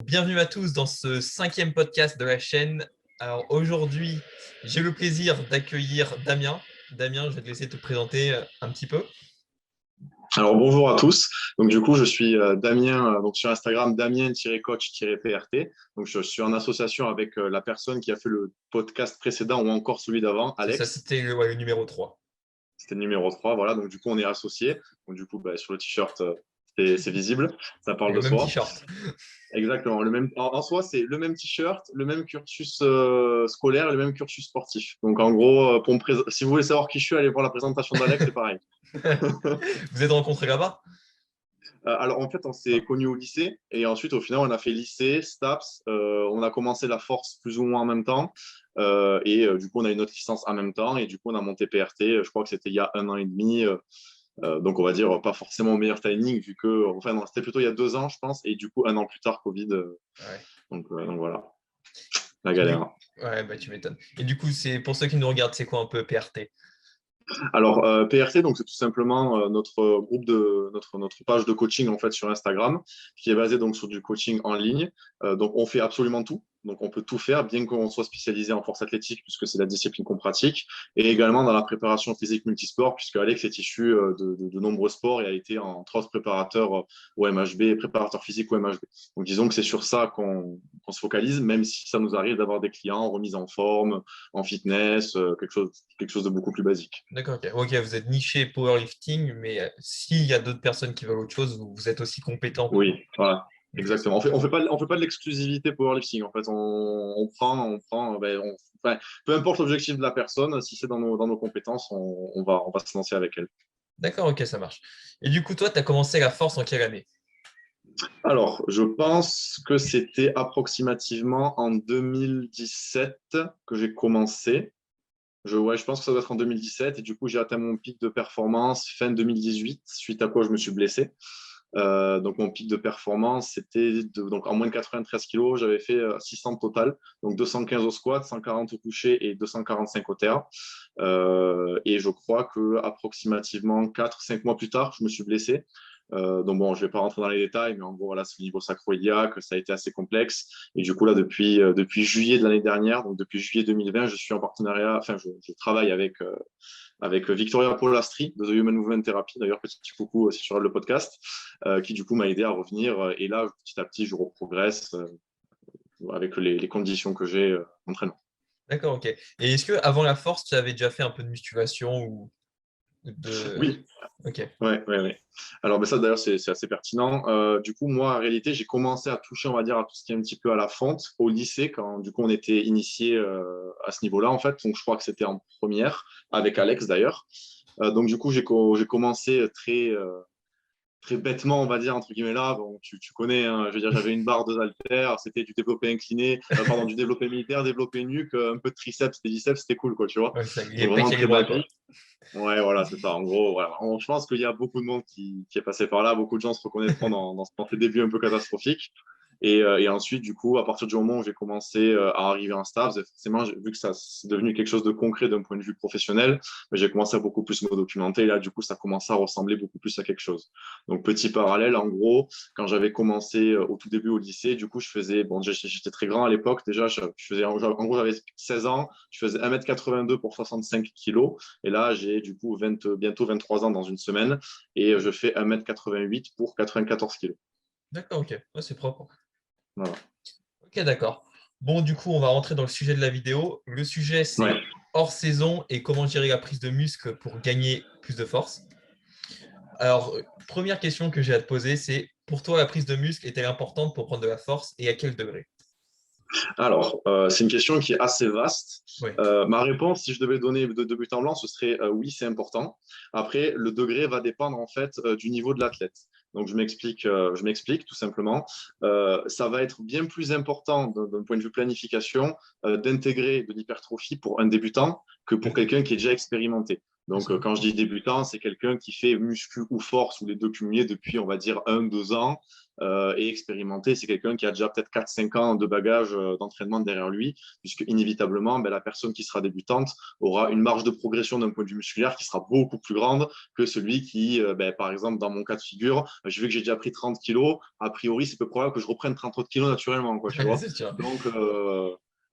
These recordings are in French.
Bienvenue à tous dans ce 5e podcast de la chaîne. Alors aujourd'hui, j'ai le plaisir d'accueillir Damien. Damien, je vais te laisser te présenter un petit peu. Alors bonjour à tous. Donc du coup, je suis Damien, donc sur Instagram Damien-coach-PRT. Donc je suis en association avec la personne qui a fait le podcast précédent ou encore celui d'avant, C'est ça, Alex. c'était le numéro 3. C'était le numéro 3. Voilà. Donc du coup, on est associés. Donc du coup, sur le t-shirt, c'est visible, ça parle Et de le même soi. t-shirt. Exactement. En soi, c'est le même t-shirt, le même cursus scolaire, le même cursus sportif. Donc en gros, si vous voulez savoir qui je suis, allez voir la présentation d'Alex, c'est pareil. Vous êtes rencontrés là-bas? Alors, en fait, on s'est connus au lycée et ensuite, au final, on a fait lycée, STAPS. On a commencé la force plus ou moins en même temps. Du coup, on a eu notre licence en même temps et du coup, on a monté PRT. Je crois que c'était il y a 1 an et demi. Donc, on va dire pas forcément au meilleur timing vu que, enfin, non, c'était plutôt il y a 2 ans, je pense. Et du coup, 1 an plus tard, Covid. Ouais. Donc voilà, la Et galère. ouais, bah, tu m'étonnes. Et du coup, c'est pour ceux qui nous regardent, c'est quoi un peu PRT? Alors, PRT, donc c'est tout simplement notre groupe notre page de coaching en fait sur Instagram, qui est basée donc sur du coaching en ligne. Donc, on fait absolument tout. Donc, on peut tout faire, bien qu'on soit spécialisé en force athlétique, puisque c'est la discipline qu'on pratique, et également dans la préparation physique multisport, puisque Alex est issu de nombreux sports et a été entre autres préparateur au MHB, préparateur physique au MHB. Donc, disons que c'est sur ça qu'on se focalise, même si ça nous arrive d'avoir des clients en remise en forme, en fitness, quelque chose de beaucoup plus basique. D'accord, ok. Ok, vous êtes niché powerlifting, mais s'il y a d'autres personnes qui veulent autre chose, vous êtes aussi compétent. Oui, voilà, Ok, ça exactement. On fait pas de l'exclusivité powerlifting. En fait, enfin, peu importe l'objectif de la personne, si c'est dans nos compétences, on va se lancer avec elle. D'accord, ok, ça marche. Et du coup, toi, tu as commencé la force en quelle année? Alors, je pense que c'était approximativement en 2017 que j'ai commencé. Je pense que ça doit être en 2017 et du coup, j'ai atteint mon pic de performance fin 2018, suite à quoi je me suis blessé. Donc, mon pic de performance, c'était donc en moins de 93 kilos, j'avais fait 600 total, donc 215 au squat, 140 au coucher et 245 au terre. Et je crois que approximativement 4-5 mois plus tard, je me suis blessé. Donc bon, je ne vais pas rentrer dans les détails, mais en gros, voilà, c'est au niveau sacro-iliaque, ça a été assez complexe. Et du coup, là, depuis juillet de l'année dernière, donc depuis juillet 2020, je suis en partenariat, enfin, je travaille avec Victoria Polastri de The Human Movement Therapy, d'ailleurs, petit coucou aussi sur le podcast, qui du coup m'a aidé à revenir. Et là, petit à petit, je reprogresse avec les conditions que j'ai d'entraînement. D'accord, ok. Et est-ce que avant la force, tu avais déjà fait un peu de musculation ou de... Oui, Ok, ouais, ouais, ouais. Alors, ça, d'ailleurs, c'est assez pertinent. Du coup, moi, en réalité, j'ai commencé à toucher, on va dire, à tout ce qui est un petit peu à la fonte au lycée, quand, du coup, on était initié à ce niveau-là, en fait. Donc, je crois que c'était en première, avec Alex, d'ailleurs. Donc, du coup, j'ai commencé très bêtement, on va dire, entre guillemets là. Bon, tu connais, hein, je veux dire, j'avais une barre de haltères, c'était du développé incliné, pardon, du développé militaire, développé nuque, un peu de triceps, des biceps, c'était cool, quoi, tu vois. ouais, ça Donc, grillait pas vraiment très équilibré, quoi. basique. Ouais, voilà, c'est ça. En gros, voilà. Je pense qu'il y a beaucoup de monde qui est passé par là. Beaucoup de gens se reconnaîtront dans ces débuts un peu catastrophiques. Et ensuite, du coup, à partir du moment où j'ai commencé à arriver en stage, forcément, vu que ça c'est devenu quelque chose de concret d'un point de vue professionnel, j'ai commencé à beaucoup plus me documenter. Et là, du coup, ça commence à ressembler beaucoup plus à quelque chose. Donc, petit parallèle, en gros, quand j'avais commencé au tout début au lycée, du coup, j'étais très grand à l'époque. Déjà, en gros, j'avais 16 ans, je faisais 1,82 m pour 65 kilos. Et là, j'ai du coup bientôt 23 ans dans une semaine et je fais 1,88 m pour 94 kilos. D'accord, ok. Ouais, c'est propre. Voilà. Ok, d'accord. Bon, du coup, on va rentrer dans le sujet de la vidéo. Le sujet, c'est Ouais. hors saison et comment gérer la prise de muscle pour gagner plus de force. Alors, première question que j'ai à te poser, c'est pour toi, la prise de muscle est-elle importante pour prendre de la force et à quel degré? Alors, c'est une question qui est assez vaste. Oui. Ma réponse, si je devais donner de but en blanc, ce serait oui, c'est important. Après, le degré va dépendre en fait du niveau de l'athlète. Donc, je m'explique tout simplement. Ça va être bien plus important d'un point de vue planification d'intégrer de l'hypertrophie pour un débutant que pour quelqu'un qui est déjà expérimenté. Donc, quand je dis débutant, c'est quelqu'un qui fait muscu ou force ou les deux cumulés depuis, on va dire, 1, 2 ans. Et expérimenté, c'est quelqu'un qui a déjà peut-être 4, 5 ans de bagage d'entraînement derrière lui, puisque inévitablement, la personne qui sera débutante aura une marge de progression d'un point de vue musculaire qui sera beaucoup plus grande que celui qui, par exemple, dans mon cas de figure, j'ai vu que j'ai déjà pris 30 kilos. A priori, c'est peu probable que je reprenne 30 autres kilos naturellement, quoi, tu vois. C'est sûr.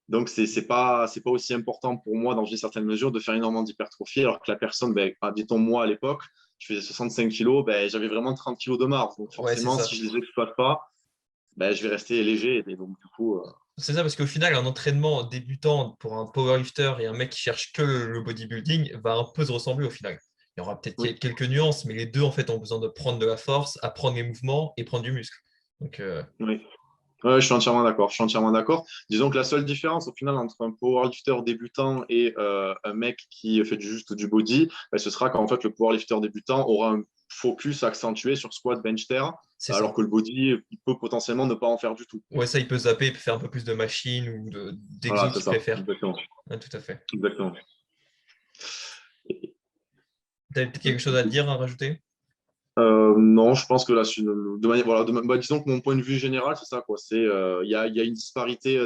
Donc, c'est pas aussi important pour moi, dans une certaine mesure, de faire énormément d'hypertrophie, alors que la personne, admettons moi à l'époque, je faisais 65 kilos, j'avais vraiment 30 kilos de marge. Donc, Ouais, c'est forcément, ça. si je ne les exploite pas, je vais rester léger. Et donc, du coup, C'est ça, parce qu'au final, un entraînement débutant pour un powerlifter et un mec qui cherche que le bodybuilding va un peu se ressembler au final. Il y aura peut-être oui, quelques nuances, mais les deux, en fait, ont besoin de prendre de la force, apprendre les mouvements et prendre du muscle. Donc, oui. Ouais, je suis entièrement d'accord. Je suis entièrement d'accord. Disons que la seule différence au final entre un powerlifter débutant et un mec qui fait juste du body, ce sera qu'en fait le powerlifter débutant aura un focus accentué sur squat, bench, terre, c'est alors ça. que le body, il peut potentiellement ne pas en faire du tout. Ouais, ça, il peut zapper, il peut faire un peu plus de machines ou Voilà, d'exos c'est qu'il ça. préfère. Exactement. Ouais, tout à fait. Exactement. Tu as peut-être quelque chose à dire, à rajouter? Non, je pense que là, de manière, voilà, disons que mon point de vue général, c'est ça, quoi. Il y a une disparité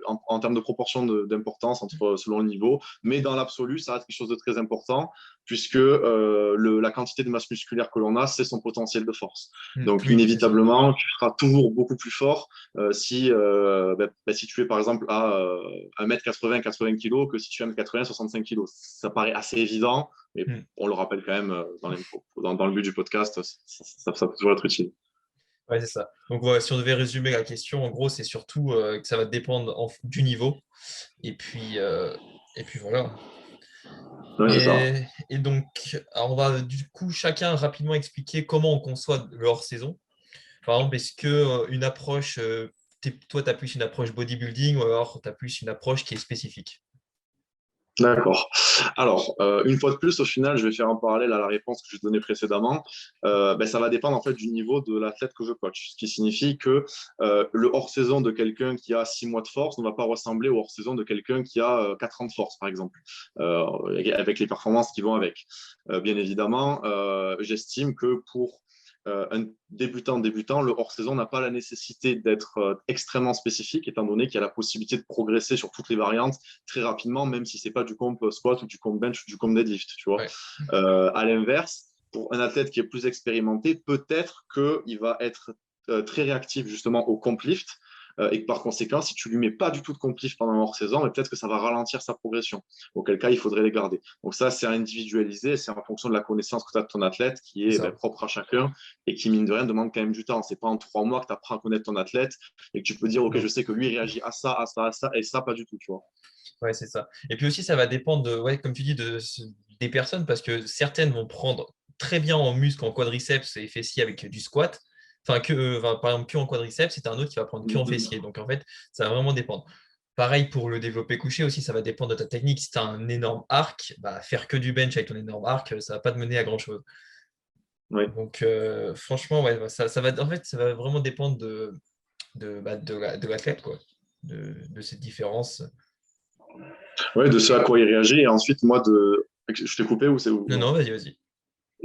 en termes de proportion d'importance selon le niveau, mais dans l'absolu, ça reste quelque chose de très important, puisque la quantité de masse musculaire que l'on a, c'est son potentiel de force. Donc, Oui, c'est sûr. inévitablement, tu seras toujours beaucoup plus fort si tu es, par exemple, à 1m80, 80 kg, que si tu es 1m80, 65 kg. Ça paraît assez évident, mais Hmm. on le rappelle quand même dans le but du podcast, ça peut toujours être utile. Ouais, c'est ça. Donc, ouais, si on devait résumer la question, en gros, c'est surtout que ça va dépendre du niveau. Et puis, euh, et puis voilà. Oui, c'est ça. Et donc, alors on va du coup chacun rapidement expliquer comment on conçoit le hors-saison. Par exemple, est-ce que une approche, toi, tu as plus une approche bodybuilding ou alors tu as plus une approche qui est spécifique? D'accord. Alors, une fois de plus, au final, je vais faire un parallèle à la réponse que je donnais précédemment. Ça va dépendre en fait du niveau de l'athlète que je coach, ce qui signifie que le hors-saison de quelqu'un qui a 6 mois de force ne va pas ressembler au hors-saison de quelqu'un qui a 4 ans de force, par exemple, avec les performances qui vont avec. Bien évidemment, j'estime que pour un débutant, le hors-saison n'a pas la nécessité d'être extrêmement spécifique, étant donné qu'il y a la possibilité de progresser sur toutes les variantes très rapidement, même si ce n'est pas du comp squat ou du comp bench ou du comp deadlift, tu vois. Ouais, À l'inverse, pour un athlète qui est plus expérimenté, peut-être qu'il va être très réactif justement au comp lift, et que par conséquent, si tu lui mets pas du tout de comp lift pendant hors-saison, peut-être que ça va ralentir sa progression. Auquel cas, il faudrait les garder. Donc ça, c'est individualisé, c'est en fonction de la connaissance que tu as de ton athlète, qui c'est est ça. propre à chacun et qui, mine de rien, demande quand même du temps. C'est pas en 3 mois que tu apprends à connaître ton athlète et que tu peux dire, OK, je Non. sais que lui, il réagit à ça, à ça, à ça, et ça, pas du tout, tu vois. Ouais, c'est ça. Et puis aussi, ça va dépendre de, ouais, comme tu dis, des personnes parce que certaines vont prendre très bien en muscle, en quadriceps et fessier avec du squat. Enfin, par exemple, que en quadriceps, c'est un autre qui va prendre que en Mhm. fessier. Donc, en fait, ça va vraiment dépendre. Pareil pour le développé couché aussi, ça va dépendre de ta technique. Si tu as un énorme arc, bah, faire que du bench avec ton énorme arc, ça va pas te mener à grand-chose. Oui, Donc, franchement, ouais, ça va, en fait, ça va vraiment dépendre de l'athlète, quoi, de cette différence. ouais, de ce à quoi il réagit. Et ensuite, moi, je t'ai coupé ou c'est où? Non, Non. non, vas-y, vas-y.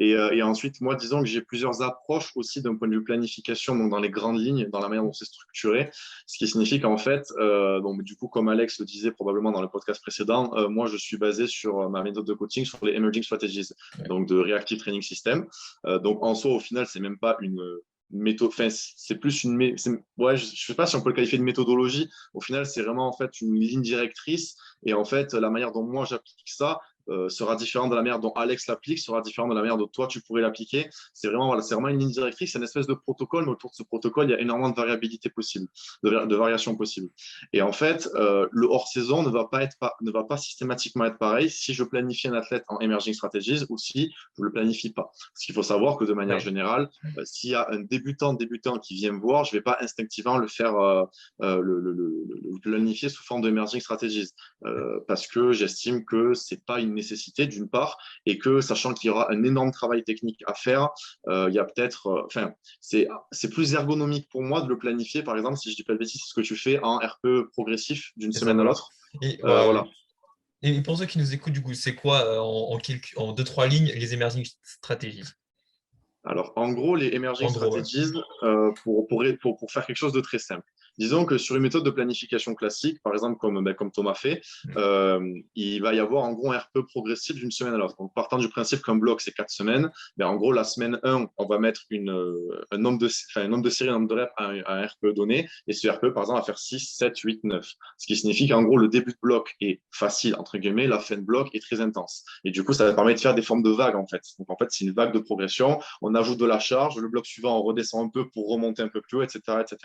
Et ensuite, moi, disons que j'ai plusieurs approches aussi d'un point de vue planification, donc dans les grandes lignes, dans la manière dont c'est structuré, ce qui signifie qu'en fait, donc, du coup, comme Alex le disait probablement dans le podcast précédent, moi, je suis basé sur ma méthode de coaching sur les Emerging Strategies, Ouais. donc de Reactive Training System. Donc, en soi, au final, c'est même pas une méthode, enfin, c'est plus ouais, je sais pas si on peut le qualifier de méthodologie. Au final, c'est vraiment en fait une ligne directrice. Et en fait, la manière dont moi j'applique ça, sera différent de la manière dont Alex l'applique, sera différent de la manière dont toi tu pourrais l'appliquer. C'est vraiment une ligne directrice, c'est une espèce de protocole, mais autour de ce protocole, il y a énormément de variabilité possible, de variations possibles. Et en fait, le hors-saison ne va pas systématiquement être pareil si je planifie un athlète en emerging strategies ou si je ne le planifie pas. Parce qu'il faut savoir que de manière Ouais. générale, s'il y a un débutant qui vient me voir, je ne vais pas instinctivement le faire le planifier sous forme d'emerging strategies. Parce que j'estime que ce n'est pas une nécessité d'une part et que sachant qu'il y aura un énorme travail technique à faire, il y a peut-être, c'est plus ergonomique pour moi de le planifier. Par exemple, si je dis pas de bêtises, c'est ce que tu fais en RPE progressif d'une C'est ça, semaine à voilà. l'autre. Et Voilà. Et pour ceux qui nous écoutent, du coup, c'est quoi en deux, trois lignes les emerging strategies? Alors, en gros, les emerging En gros, ouais. strategies, pour faire quelque chose de très simple. Disons que sur une méthode de planification classique, par exemple, comme Thomas fait, Mm. il va y avoir en gros un RPE progressif d'une semaine à l'autre. Donc, partant du principe qu'un bloc, c'est 4 semaines, ben, en gros, la semaine 1, on va mettre un nombre un nombre de séries, un nombre de reps à un RPE donné. Et ce RPE, par exemple, va faire 6, 7, 8, 9. Ce qui signifie qu'en gros, le début de bloc est facile, entre guillemets, la fin de bloc est très intense. Et du coup, ça permet de faire des formes de vagues, en fait. Donc, en fait, c'est une vague de progression, on ajoute de la charge, le bloc suivant, on redescend un peu pour remonter un peu plus haut, etc. etc.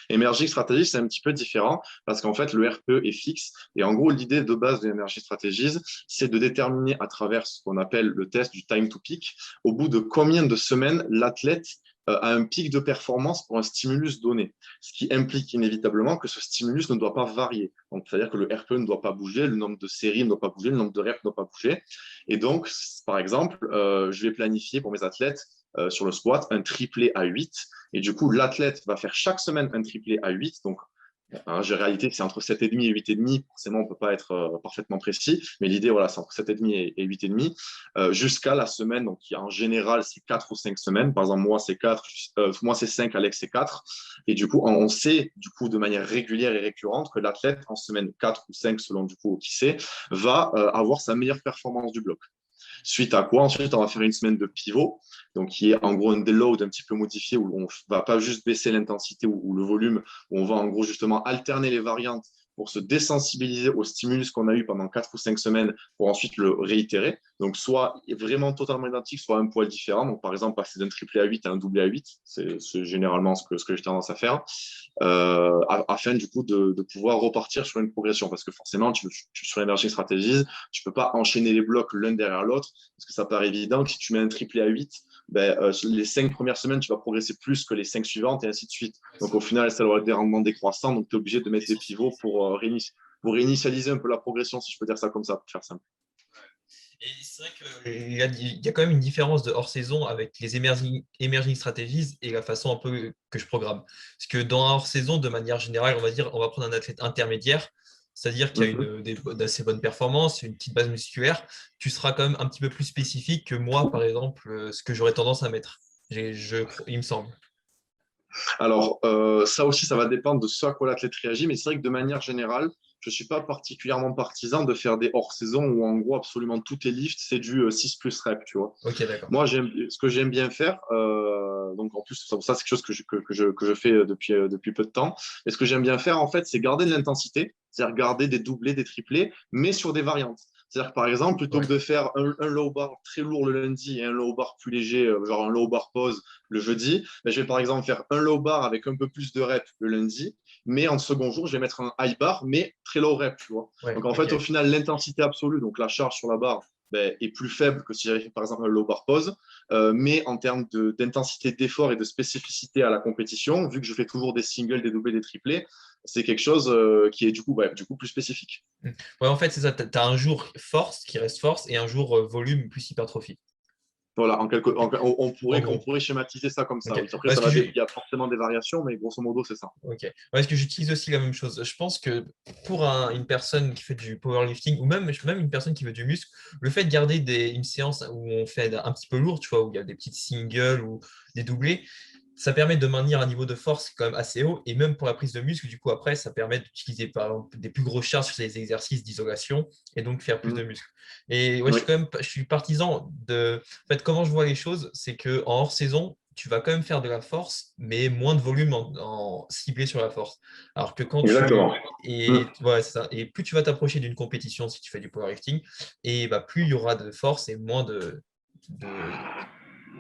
Emerging Strategies, c'est un petit peu différent parce qu'en fait, le RPE est fixe. Et en gros, l'idée de base de Emerging Strategies, c'est de déterminer à travers ce qu'on appelle le test du time to peak, au bout de combien de semaines l'athlète a un pic de performance pour un stimulus donné, ce qui implique inévitablement que ce stimulus ne doit pas varier. Donc, c'est-à-dire que le RPE ne doit pas bouger, le nombre de séries ne doit pas bouger, le nombre de reps ne doit pas bouger. Et donc, par exemple, je vais planifier pour mes athlètes sur le squat un triplé à 8. Et du coup, l'athlète va faire chaque semaine un triplé à 8. Donc, en réalité, c'est entre 7,5 et 8,5. Forcément, on ne peut pas être parfaitement précis, mais l'idée, voilà, c'est entre 7,5 et 8,5 jusqu'à la semaine. Donc, en général, c'est 4 ou 5 semaines. Par exemple, moi, c'est 4, moi, c'est 5, Alex, c'est 4. Et du coup, on sait, du coup, de manière régulière et récurrente que l'athlète, en semaine 4 ou 5, selon du coup qui c'est, va avoir sa meilleure performance du bloc. Suite à quoi, ensuite, on va faire une semaine de pivot, donc qui est en gros un deload un petit peu modifié où on ne va pas juste baisser l'intensité ou le volume, où on va en gros justement alterner les variantes pour se désensibiliser au stimulus qu'on a eu pendant 4 ou 5 semaines pour ensuite le réitérer. Donc, soit vraiment totalement identique, soit un poil différent. Donc, par exemple, passer d'un triplé à 8 à un doublé à 8, c'est généralement ce que j'ai tendance à faire afin du coup de pouvoir repartir sur une progression. Parce que forcément, sur l'Emerging Strategies, tu peux pas enchaîner les blocs l'un derrière l'autre, parce que ça paraît évident que si tu mets un triplé à 8, ben, les 5 premières semaines, tu vas progresser plus que les 5 suivantes et ainsi de suite. Donc au final, ça doit être des rendements décroissants, donc tu es obligé de mettre des pivots pour réinitialiser un peu la progression, si je peux dire ça comme ça, pour faire simple. Et c'est vrai qu'il y a quand même une différence de hors-saison avec les emerging strategies et la façon un peu que je programme. Parce que dans un hors-saison, de manière générale, on va prendre un athlète intermédiaire, c'est-à-dire qui a Mhm. d'assez bonnes performances, une petite base musculaire. Tu seras quand même un petit peu plus spécifique que moi, par exemple, ce que j'aurais tendance à mettre. Il me semble. Alors, ça aussi, ça va dépendre de ce à quoi l'athlète réagit, mais c'est vrai que de manière générale, je ne suis pas particulièrement partisan de faire des hors-saison où en gros, absolument tout est lift, c'est du 6 plus rep, tu vois. Ok, d'accord. Moi, ce que j'aime bien faire, donc en plus, ça, c'est quelque chose que je fais depuis peu de temps. Et ce que j'aime bien faire, en fait, c'est garder de l'intensité, c'est-à-dire garder des doublés, des triplés, mais sur des variantes. C'est-à-dire que par exemple, plutôt que Ouais. de faire un low bar très lourd le lundi et un low bar plus léger, genre un low bar pause le jeudi, ben, je vais par exemple faire un low bar avec un peu plus de reps le lundi, mais en second jour, je vais mettre un high bar, mais très low rep, tu vois. Ouais, Donc en fait, au ok. final, l'intensité absolue, donc la charge sur la barre, ben, est plus faible que si j'avais fait par exemple un low bar pause. Mais en termes d'intensité d'effort et de spécificité à la compétition, vu que je fais toujours des singles, des doublés, des triplés, c'est quelque chose qui est du coup plus spécifique. Mm. Ouais, en fait, c'est ça. Tu as un jour force qui reste force et un jour volume plus hypertrophie. Voilà, Ok. En on gros. pourrait schématiser ça comme Ok. ça. Oui. Après, Parce que il y a forcément des variations, mais grosso modo, c'est ça. ok. Ouais, parce que j'utilise aussi la même chose. Je pense que pour une personne qui fait du powerlifting ou même une personne qui veut du muscle, le fait de garder une séance où on fait un petit peu lourd, tu vois, où il y a des petites singles ou des doublés, ça permet de maintenir un niveau de force quand même assez haut. Et même pour la prise de muscle, du coup, après, ça permet d'utiliser par exemple des plus grosses charges sur les exercices d'isolation et donc faire plus de Mhm. muscle. Et ouais, Oui, je suis partisan de. En fait, comment je vois les choses, c'est qu'en hors saison, tu vas quand même faire de la force, mais moins de volume ciblé sur la force. Alors que quand exactement. tu. Mhm. Et, ouais, c'est ça. Et plus tu vas t'approcher d'une compétition si tu fais du powerlifting, et bah, plus il y aura de force et moins de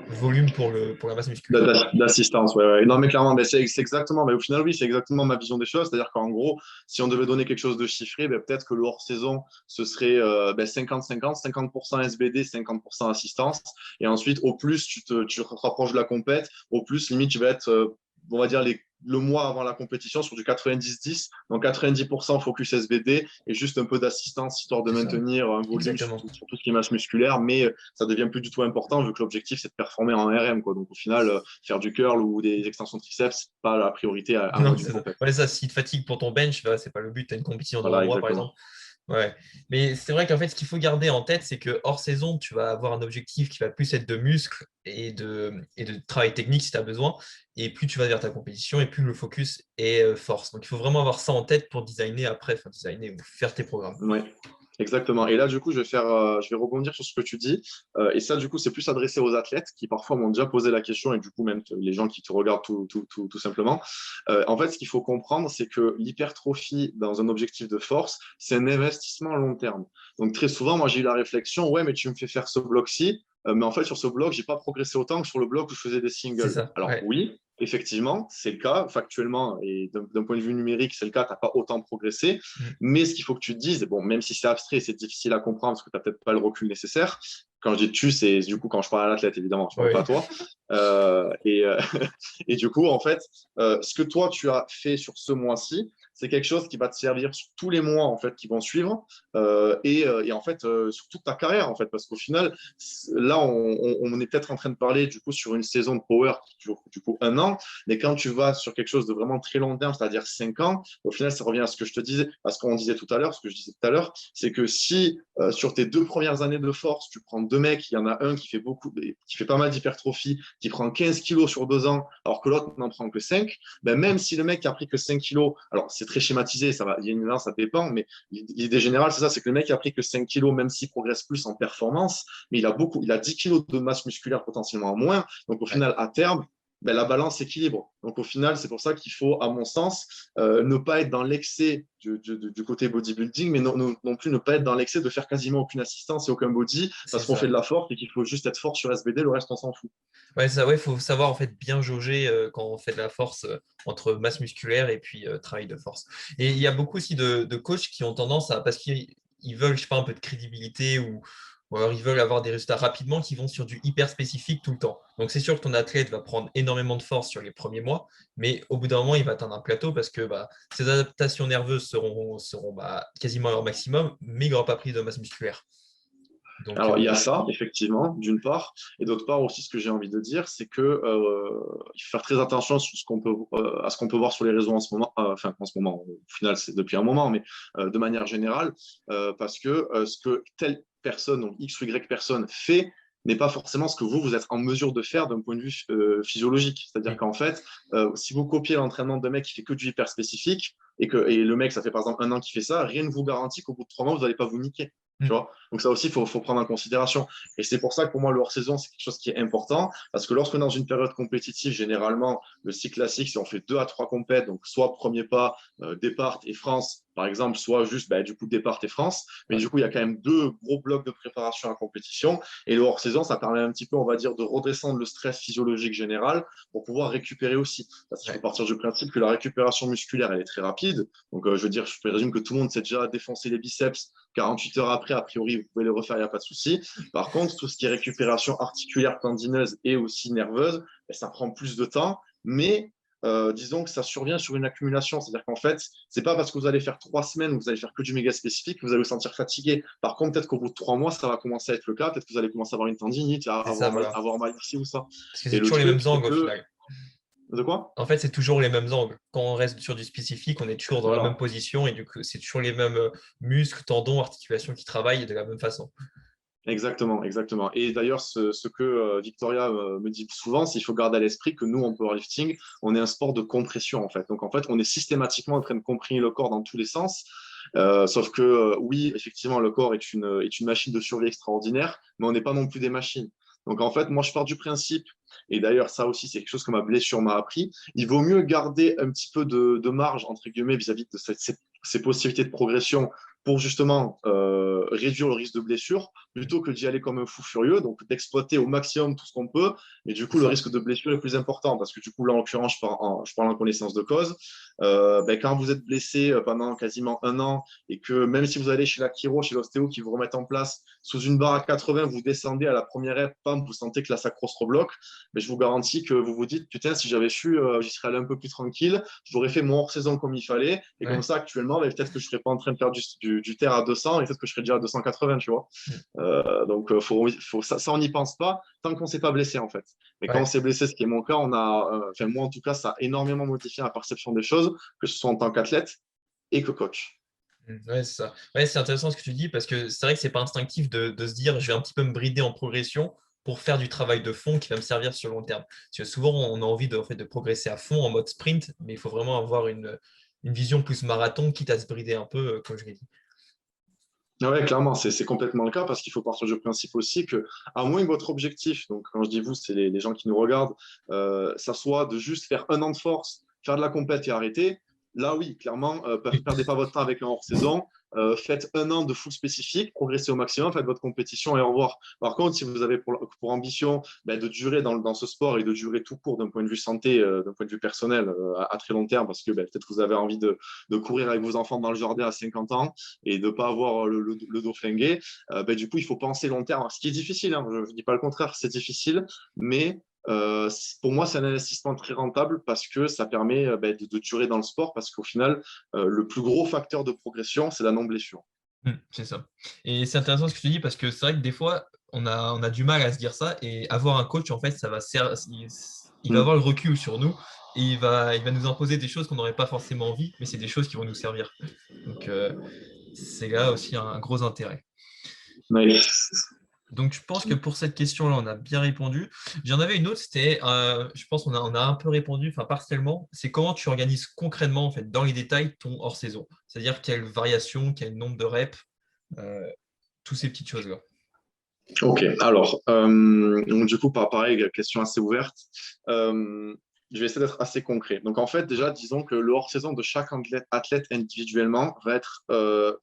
volume pour la masse musculaire. D'assistance, ouais, ouais. Non, mais clairement, mais c'est exactement, mais au final, oui, c'est exactement ma vision des choses. C'est-à-dire qu'en gros, si on devait donner quelque chose de chiffré, ben, peut-être que le hors-saison, ce serait 50-50, 50% SBD, 50% assistance. Et ensuite, au plus, tu te rapproches de la compète, au plus, limite, tu vas être, on va dire, le mois avant la compétition sur du 90-10. Donc 90% focus SBD et juste un peu d'assistance histoire de C'est ça. maintenir un volume Exactement. sur tout ce qui est masse musculaire. Mais ça devient plus du tout important vu que l'objectif, c'est de performer en RM. Quoi. Donc au final, faire du curl ou des extensions de triceps, c'est pas la priorité à un mois Non, d'une c'est ça. compète. Ouais, ça, si tu te fatigues pour ton bench, bah, c'est pas le but. Tu as une compétition dans un Voilà, mois, par exactement. exemple. Ouais, mais c'est vrai qu'en fait, ce qu'il faut garder en tête, c'est que hors saison, tu vas avoir un objectif qui va plus être de muscle et de travail technique si tu as besoin. Et plus tu vas vers ta compétition, et plus le focus est force. Donc, il faut vraiment avoir ça en tête pour designer après, enfin, designer ou faire tes programmes. Oui, exactement. Et là, du coup, je vais rebondir sur ce que tu dis. Et ça, du coup, c'est plus adressé aux athlètes qui parfois m'ont déjà posé la question, et du coup, même les gens qui te regardent tout simplement. En fait, ce qu'il faut comprendre, c'est que l'hypertrophie dans un objectif de force, c'est un investissement à long terme. Donc, très souvent, moi, j'ai eu la réflexion, ouais, mais tu me fais faire ce bloc-ci, mais en fait, sur ce bloc, j'ai pas progressé autant que sur le bloc où je faisais des C'est singles. ça, Alors, ouais. oui. Effectivement, c'est le cas, factuellement, et d'un point de vue numérique, c'est le cas, tu n'as pas autant progressé. Mm. Mais ce qu'il faut que tu te dises, bon, même si c'est abstrait, c'est difficile à comprendre parce que tu n'as peut-être pas le recul nécessaire. Quand je dis tu, c'est du coup quand je parle à l'athlète, évidemment, je ne parle pas Ouais. à toi. Euh, et, euh, et du coup, en fait, ce que toi, tu as fait sur ce mois-ci, c'est quelque chose qui va te servir sur tous les mois en fait qui vont suivre et en fait sur toute ta carrière en fait parce qu'au final là on est peut-être en train de parler du coup sur une saison de power qui dure du coup 1 an, mais quand tu vas sur quelque chose de vraiment très long terme, c'est-à-dire 5 ans, au final ça revient à ce que je te disais, à ce qu'on disait tout à l'heure, ce que je disais tout à l'heure, c'est que si sur tes 2 premières années de force, tu prends 2 mecs, il y en a un qui fait pas mal d'hypertrophie, qui prend 15 kilos sur 2 ans, alors que l'autre n'en prend que 5, ben même si le mec qui a pris que 5 kilos, alors c'est très schématisé, il y a une nuance, ça dépend, mais l'idée générale, c'est ça, c'est que le mec qui a pris que 5 kilos, même s'il progresse plus en performance, mais il a 10 kilos de masse musculaire potentiellement en moins, donc au Ouais. final, à terme, ben, la balance s'équilibre. Donc au final, c'est pour ça qu'il faut, à mon sens, ne pas être dans l'excès du côté bodybuilding, mais non plus ne pas être dans l'excès de faire quasiment aucune assistance et aucun body C'est parce qu'on fait de ça. la force et qu'il faut juste être fort sur SBD, le reste on s'en fout. Ouais, ça, ouais, faut savoir en fait bien jauger quand on fait de la force entre masse musculaire et puis travail de force. Et il y a beaucoup aussi de coachs qui ont tendance à, parce qu'ils veulent, je sais pas, un peu de crédibilité ou alors ils veulent avoir des résultats rapidement, qui vont sur du hyper spécifique tout le temps. Donc c'est sûr que ton athlète va prendre énormément de force sur les premiers mois, mais au bout d'un moment, il va atteindre un plateau parce que bah, ses adaptations nerveuses seront bah, quasiment à leur maximum, mais il n'aura pas pris de masse musculaire. Donc, Alors, il y a ça, effectivement, d'une part. Et d'autre part aussi, ce que j'ai envie de dire, c'est que il faut faire très attention sur à ce qu'on peut voir sur les réseaux en ce moment. Enfin, en ce moment, au final, c'est depuis un moment, mais de manière générale, parce que ce que telle personne, donc X ou Y personne, fait n'est pas forcément ce que vous êtes en mesure de faire d'un point de vue physiologique. C'est-à-dire oui. qu'en fait, si vous copiez l'entraînement d'un mec qui fait que du hyper spécifique et le mec, ça fait par exemple 1 an qu'il fait ça, rien ne vous garantit qu'au bout de 3 mois, vous n'allez pas vous niquer. Tu Mm. vois. Donc ça aussi, il faut prendre en considération. Et c'est pour ça que pour moi, le hors-saison, c'est quelque chose qui est important, parce que lorsqu'on est dans une période compétitive, généralement, le cycle classique, c'est on fait 2 à 3 compètes, donc soit premier pas, départ et France, par exemple, soit juste bah, du coup départ et France. Mais Ouais. du coup, il y a quand même 2 gros blocs de préparation à la compétition. Et le hors-saison, ça permet un petit peu, on va dire, de redescendre le stress physiologique général pour pouvoir récupérer aussi. Parce qu'il faut Ouais. partir du principe que la récupération musculaire, elle est très rapide. Donc, je veux dire, je présume que tout le monde s'est déjà défoncé les biceps 48 heures après, a priori, vous pouvez les refaire, il n'y a pas de souci. Par contre, tout ce qui est récupération articulaire, tendineuse et aussi nerveuse, ça prend plus de temps, mais disons que ça survient sur une accumulation. C'est-à-dire qu'en fait, c'est pas parce que vous allez faire 3 semaines ou vous allez faire que du méga spécifique que vous allez vous sentir fatigué. Par contre, peut-être qu'au bout de 3 mois, ça va commencer à être le cas. Peut-être que vous allez commencer à avoir une tendinite, à C'est ça, voilà. avoir mal ici ou ça. Parce que Et c'est le toujours les mêmes truc, c'est angles au que. final. De quoi? En fait, c'est toujours les mêmes angles. Quand on reste sur du spécifique, on est toujours dans la même Voilà. position et du coup, c'est toujours les mêmes muscles, tendons, articulations qui travaillent de la même façon. Exactement, exactement. Et d'ailleurs, ce que Victoria me dit souvent, c'est qu'il faut garder à l'esprit que nous, en powerlifting, on est un sport de compression, en fait. Donc, en fait, on est systématiquement en train de comprimer le corps dans tous les sens. Sauf que, oui, effectivement, le corps est une machine de survie extraordinaire, mais on n'est pas non plus des machines. Donc, en fait, moi, je pars du principe, et d'ailleurs, ça aussi, c'est quelque chose que ma blessure m'a appris, il vaut mieux garder un petit peu de marge, entre guillemets, vis-à-vis de ces possibilités de progression pour justement réduire le risque de blessure plutôt que d'y aller comme un fou furieux, donc d'exploiter au maximum tout ce qu'on peut. Et du C'est coup, le ça. risque de blessure est plus important parce que du coup, là, en l'occurrence, je parle en connaissance de cause. Ben, quand vous êtes blessé pendant quasiment 1 an et que même si vous allez chez la chiro, chez l'ostéo qui vous remettent en place sous une barre à 80, vous descendez à la première rep, pam, vous sentez que la sacro se rebloque, mais je vous garantis que vous vous dites, putain, si j'avais su, j'y serais allé un peu plus tranquille, j'aurais fait mon hors-saison comme il fallait. Et comme Ouais. ça, actuellement, ben, peut-être que je ne serais pas en train de faire du terre à 200 et peut-être que je serais déjà à 280, tu vois. Mm. Donc, ça, on n'y pense pas tant qu'on ne s'est pas blessé, en fait. Mais quand on Ouais. s'est blessé, ce qui est mon cas, enfin, moi, en tout cas, ça a énormément modifié la perception des choses, que ce soit en tant qu'athlète et que coach. Ouais, c'est ça. Ouais, c'est intéressant ce que tu dis parce que c'est vrai que c'est pas instinctif de se dire je vais un petit peu me brider en progression pour faire du travail de fond qui va me servir sur le long terme. Parce que souvent, on a envie en fait, de progresser à fond en mode sprint, mais il faut vraiment avoir une vision plus marathon, quitte à se brider un peu, comme je l'ai dit. Ouais, clairement, c'est complètement le cas parce qu'il faut partir du principe aussi que, à moins que votre objectif, donc quand je dis vous, c'est les gens qui nous regardent, ça soit de juste faire un an de force, faire de la compète et arrêter. Là, oui, clairement, perdez pas votre temps avec un hors-saison. Faites un an de full spécifique, progressez au maximum, faites votre compétition et au revoir. Par contre, si vous avez pour ambition de durer dans ce sport et de durer tout court d'un point de vue santé, d'un point de vue personnel, à très long terme, parce que peut-être vous avez envie de courir avec vos enfants dans le jardin à 50 ans, et de ne pas avoir le dos flingué, du coup, il faut penser long terme. Ce qui est difficile, hein, je ne dis pas le contraire, c'est difficile, mais pour moi, c'est un investissement très rentable parce que ça permet de durer dans le sport, parce qu'au final, le plus gros facteur de progression, c'est la non-blessure. C'est ça. Et c'est intéressant ce que tu dis parce que c'est vrai que des fois, on a du mal à se dire ça et avoir un coach, en fait, ça va il va Mm. avoir le recul sur nous et il va nous imposer des choses qu'on n'aurait pas forcément envie, mais c'est des choses qui vont nous servir. Donc, c'est là aussi un gros intérêt. Ouais. Donc, je pense que pour cette question-là, on a bien répondu. J'en avais une autre, c'était, je pense qu'on a un peu répondu, enfin partiellement, c'est comment tu organises concrètement, en fait, dans les détails, ton hors-saison. C'est-à-dire quelle variation, quel nombre de reps, euh, toutes ces petites choses-là. Ok, alors, donc du coup, pareil, question assez ouverte. Euh, je vais essayer d'être assez concret. Donc, en fait, déjà, disons que le hors-saison de chaque athlète individuellement va être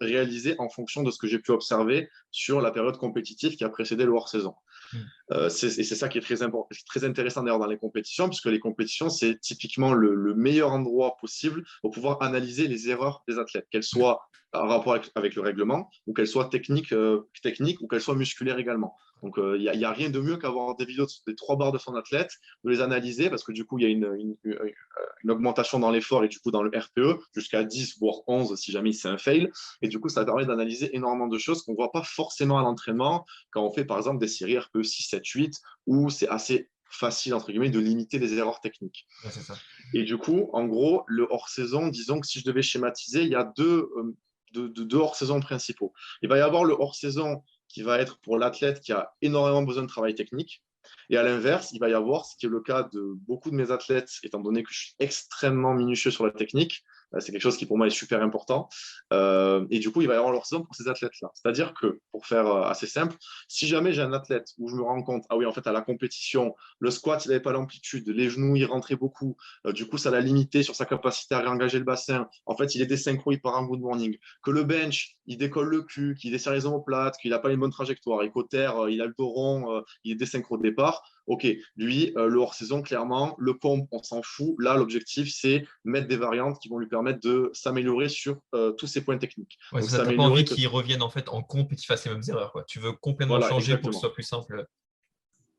réalisé en fonction de ce que j'ai pu observer sur la période compétitive qui a précédé le hors-saison. Mm. Et c'est ça qui est très intéressant d'ailleurs dans les compétitions, puisque les compétitions, c'est typiquement le meilleur endroit possible pour pouvoir analyser les erreurs des athlètes, qu'elles soient en rapport avec le règlement, ou qu'elles soient techniques ou qu'elles soient musculaires également. Donc, il y a rien de mieux qu'avoir des vidéos des 3 barres de son athlète, de les analyser, parce que du coup, il y a une augmentation dans l'effort et du coup dans le RPE, jusqu'à 10, voire 11 si jamais c'est un fail. Et du coup, ça permet d'analyser énormément de choses qu'on ne voit pas forcément à l'entraînement quand on fait par exemple des séries RPE 6, 7, 8, où c'est assez facile, entre guillemets, de limiter les erreurs techniques. Ouais, c'est ça. Et du coup, en gros, le hors-saison, disons que si je devais schématiser, il y a deux hors-saison principaux. Il va y avoir le hors-saison qui va être pour l'athlète qui a énormément besoin de travail technique. Et à l'inverse, il va y avoir, ce qui est le cas de beaucoup de mes athlètes, étant donné que je suis extrêmement minutieux sur la technique, c'est quelque chose qui pour moi est super important. Et du coup, il va y avoir leur saison pour ces athlètes-là. C'est-à-dire que, pour faire assez simple, si jamais j'ai un athlète où je me rends compte, ah oui, en fait, à la compétition, le squat, il n'avait pas l'amplitude, les genoux, il rentrait beaucoup, du coup, ça l'a limité sur sa capacité à réengager le bassin. En fait, il est désynchro, il part en good morning. Que le bench, il décolle le cul, qu'il desserre les omoplates, qu'il n'a pas une bonne trajectoire, et qu'au terre, il a le dos rond, il est désynchro au départ. Ok, lui, le hors-saison, clairement, le comp, on s'en fout. Là, l'objectif, c'est mettre des variantes qui vont lui permettre de s'améliorer sur tous ses points techniques. Ouais, Donc, c'est ça. T'as pas envie s'améliorer que. qu'ils reviennent en fait en comp et qu'ils fassent les mêmes erreurs, quoi. Tu veux complètement Voilà, changer pour que ce exactement. soit plus simple.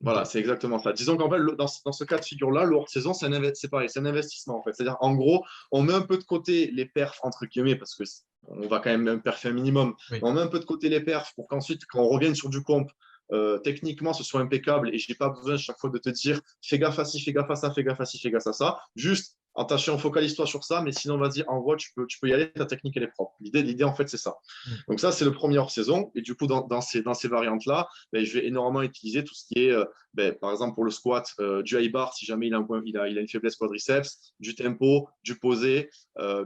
Voilà, Ok. c'est exactement ça. Disons qu'en fait, dans ce cas de figure-là, le hors-saison, c'est pareil, c'est un investissement en fait. C'est-à-dire, en gros, on met un peu de côté les perfs, entre guillemets, parce que on va quand même perfer un minimum. Oui. On met un peu de côté les perfs pour qu'ensuite, quand on revienne sur du comp, techniquement, ce soit impeccable et je n'ai pas besoin chaque fois de te dire fais gaffe à ci, fais gaffe à ça, fais gaffe à ci, fais gaffe à ça. Juste, attention, focalise-toi sur ça, mais sinon, vas-y, envoie, tu peux y aller, ta technique, elle est propre. L'idée en fait, c'est ça. Mm. Donc, ça, c'est le premier hors-saison. Et du coup, dans ces variantes-là, je vais énormément utiliser tout ce qui est par exemple, pour le squat, du high bar si jamais il a une faiblesse quadriceps, du tempo, du posé,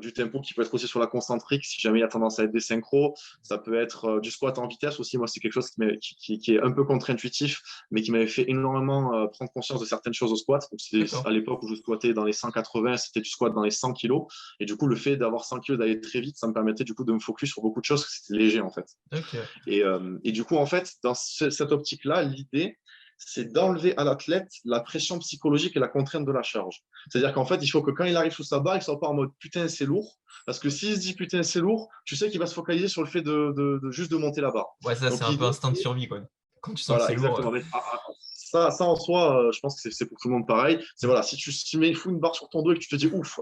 du tempo qui peut être aussi sur la concentrique si jamais il a tendance à être désynchro. Ça peut être du squat en vitesse aussi. Moi, c'est quelque chose qui est un peu contre-intuitif, mais qui m'avait fait énormément prendre conscience de certaines choses au squat. Donc, D'accord. à l'époque où je squattais dans les 180, c'était du squat dans les 100 kilos. Et du coup, le fait d'avoir 100 kilos, d'aller très vite, ça me permettait du coup de me focus sur beaucoup de choses, parce que c'était léger en fait. Ok. Et du coup, en fait, dans cette optique-là, l'idée, c'est d'enlever à l'athlète la pression psychologique et la contrainte de la charge. C'est-à-dire qu'en fait, il faut que quand il arrive sous sa barre, il ne soit pas en mode putain, c'est lourd. Parce que s'il se dit putain, c'est lourd, tu sais qu'il va se focaliser sur le fait de juste de monter la barre. Ouais, ça, c'est Donc un peu l'idée, instinct de c'est survie, quoi. Quand tu sens que voilà, c'est lourd. exactement. Ça en soi, je pense que c'est pour tout le monde pareil. C'est Mm. voilà, si tu mets fous une barre sur ton dos et que tu te dis ouf,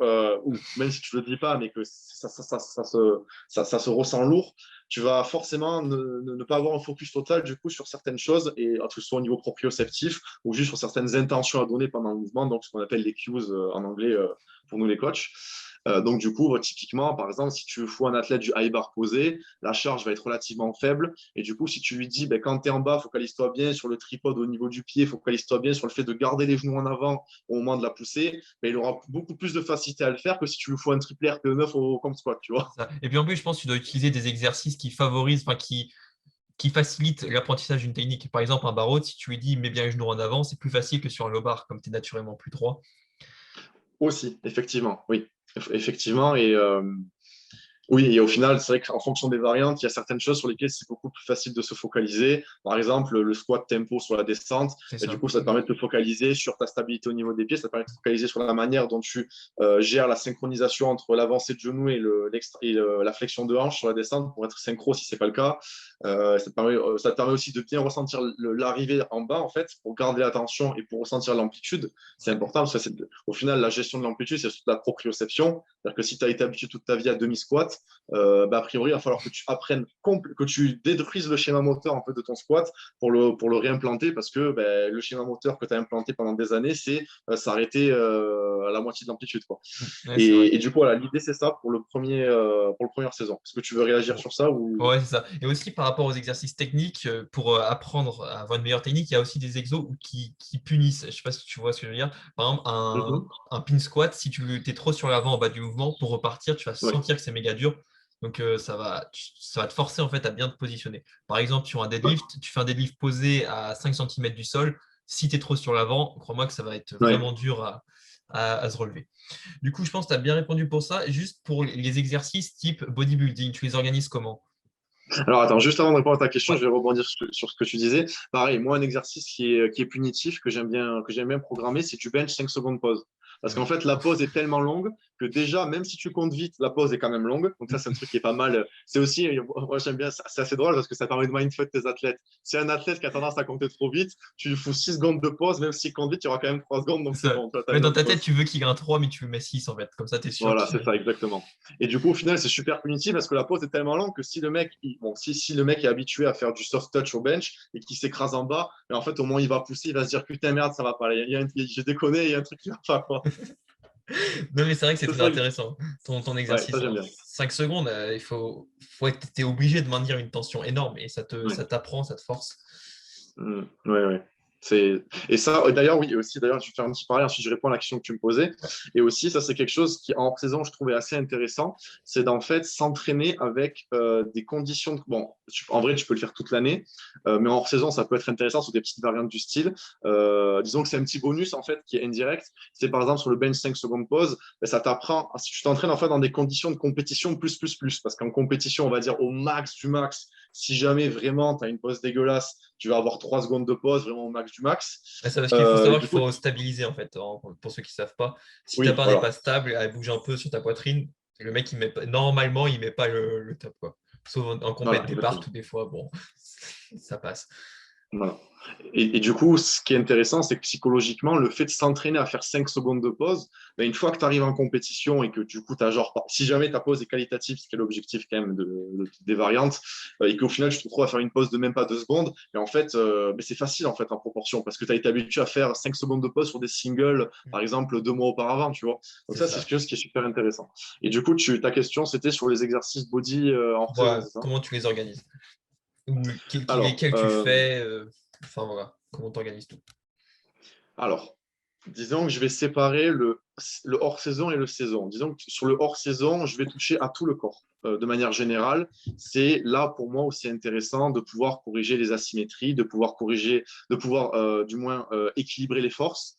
même si tu ne le dis pas, mais que ça se ressent lourd, tu vas forcément ne pas avoir un focus total du coup sur certaines choses, et que ce soit au niveau proprioceptif ou juste sur certaines intentions à donner pendant le mouvement, donc ce qu'on appelle les cues en anglais pour nous les coachs. Donc, du coup, typiquement, par exemple, si tu fous un athlète du high bar posé, la charge va être relativement faible. Et du coup, si tu lui dis, ben, quand tu es en bas, focalise-toi bien sur le tripode au niveau du pied, focalise-toi bien sur le fait de garder les genoux en avant au moment de la poussée, ben, il aura beaucoup plus de facilité à le faire que si tu lui fous un triple RPE9 au comme squat, tu vois. Ça. Et puis en plus, je pense que tu dois utiliser des exercices qui favorisent, enfin qui facilitent l'apprentissage d'une technique. Par exemple, un barreau, si tu lui dis mets bien les genoux en avant, c'est plus facile que sur un low bar, comme tu es naturellement plus droit. Aussi, effectivement, oui. Effectivement, oui, et au final, c'est vrai qu'en fonction des variantes, il y a certaines choses sur lesquelles c'est beaucoup plus facile de se focaliser. Par exemple, le squat tempo sur la descente, C'est et du ça. coup, ça te permet de te focaliser sur ta stabilité au niveau des pieds, ça te permet de te focaliser sur la manière dont tu gères la synchronisation entre l'avancée de genou et, la flexion de hanche sur la descente pour être synchro si ce n'est pas le cas. Ça te permet aussi de bien ressentir l'arrivée en bas, en fait, pour garder l'attention et pour ressentir l'amplitude. C'est Ouais. important parce que au final, la gestion de l'amplitude, c'est surtout la proprioception. C'est-à-dire que si tu as été habitué toute ta vie à demi-squat, a priori, il va falloir que tu apprennes, que tu détruises le schéma moteur un peu de ton squat pour le réimplanter parce que le schéma moteur que tu as implanté pendant des années, c'est s'arrêter à la moitié de l'amplitude. Quoi. Ouais, c'est vrai. Et du coup, voilà, l'idée, c'est ça pour le première saison. Est-ce que tu veux réagir Bon. sur ça ou... Ouais, c'est ça. Et aussi par rapport aux exercices techniques, pour apprendre à avoir une meilleure technique, il y a aussi des exos qui punissent. Je ne sais pas si tu vois ce que je veux dire. Par exemple, Mhm. un pin squat, si tu es trop sur l'avant en bas du mouvement, pour repartir, tu vas Ouais, sentir que c'est méga dur. Donc ça va te forcer en fait à bien te positionner. Par exemple, sur un ouais, deadlift, tu fais un deadlift posé à 5 centimètres du sol. Si tu es trop sur l'avant, crois-moi que ça va être ouais. vraiment dur à se relever. Du coup, je pense que tu as bien répondu pour ça. Juste pour les exercices type bodybuilding, tu les organises comment? Alors attends, juste avant de répondre à ta question, Ouais. je vais rebondir sur ce que tu disais. Pareil, moi, un exercice qui est punitif, que j'aime bien programmer, c'est du bench 5 secondes pause. Parce qu'en Ouais. fait, la pause est tellement longue que déjà, même si tu comptes vite, la pause est quand même longue. Donc ça, c'est un truc qui est pas mal. C'est aussi, moi j'aime bien, c'est assez drôle parce que ça permet de mindfuck tes athlètes. Si un athlète qui a tendance à compter trop vite, tu lui fous 6 secondes de pause, même s'il compte vite, il y aura quand même 3 secondes, donc C'est c'est ça. bon, tu as Ouais, une dans bonne ta tête, pause. tu veux qu'il ait un 3, mais tu le mets 6 en fait. Comme ça, tu es sûr Voilà, qu'il. c'est ça, exactement. Et du coup, au final, c'est super punitif parce que la pause est tellement longue que si le mec, si le mec est habitué à faire du soft touch au bench et qu'il s'écrase en bas, et en fait, au moins, il va pousser, il va se dire putain, merde, ça va pas. J'ai déconné, il y a un truc qui va pas. Quoi. Non, mais c'est vrai que c'est C'est très ça, intéressant. Ton ouais, ça exercice j'aime en bien. 5 secondes, t'es obligé de maintenir une tension énorme et Ouais. ça t'apprend, ça te force. Ouais, ouais. Et ça, d'ailleurs, oui, aussi, d'ailleurs, je vais faire un petit parallèle, ensuite je réponds à la question que tu me posais. Ouais. Et aussi, ça, c'est quelque chose qui, en saison, je trouvais assez intéressant, c'est d'en fait s'entraîner avec des conditions. Bon, en vrai, tu peux le faire toute l'année, mais en saison, ça peut être intéressant sur des petites variantes du style. Disons que c'est un petit bonus, en fait, qui est indirect. C'est par exemple sur le bench 5 secondes pause, ben, ça t'apprend, si tu t'entraînes en fait dans des conditions de compétition plus, parce qu'en compétition, on va dire au max du max, si jamais vraiment tu as une pause dégueulasse, tu vas avoir 3 secondes de pause, vraiment au max du max. Ouais, ça, parce qu'il faut savoir Du qu'il coup, faut stabiliser en fait, pour ceux qui ne savent pas. Si ta oui, barre n'est voilà. pas stable, elle bouge un peu sur ta poitrine, le mec, normalement, il met pas le top, quoi. Sauf en compète Voilà, départ, exactement. tout des fois, bon, ça passe. Voilà. Et du coup, ce qui est intéressant, c'est que psychologiquement, le fait de s'entraîner à faire 5 secondes de pause, ben, une fois que tu arrives en compétition et que du coup, si jamais ta pause est qualitative, ce qui est l'objectif quand même des variantes, et qu'au final, tu te retrouves à faire une pause de même pas 2 secondes, et en fait, ben, c'est facile en fait en proportion parce que tu as été habitué à faire 5 secondes de pause sur des singles, par exemple, 2 mois auparavant, tu vois. Donc C'est ça, c'est ça. quelque chose qui est super intéressant. Et du coup, ta question, c'était sur les exercices body en saison, Voilà, c'est ça? comment tu les organises? Ou Alors, lesquels tu fais, enfin voilà, comment tu organises tout. Alors, disons que je vais séparer le hors-saison et le saison. Disons que sur le hors-saison, je vais toucher à tout le corps. De manière générale, c'est là pour moi où c'est intéressant de pouvoir corriger les asymétries, de pouvoir du moins équilibrer les forces.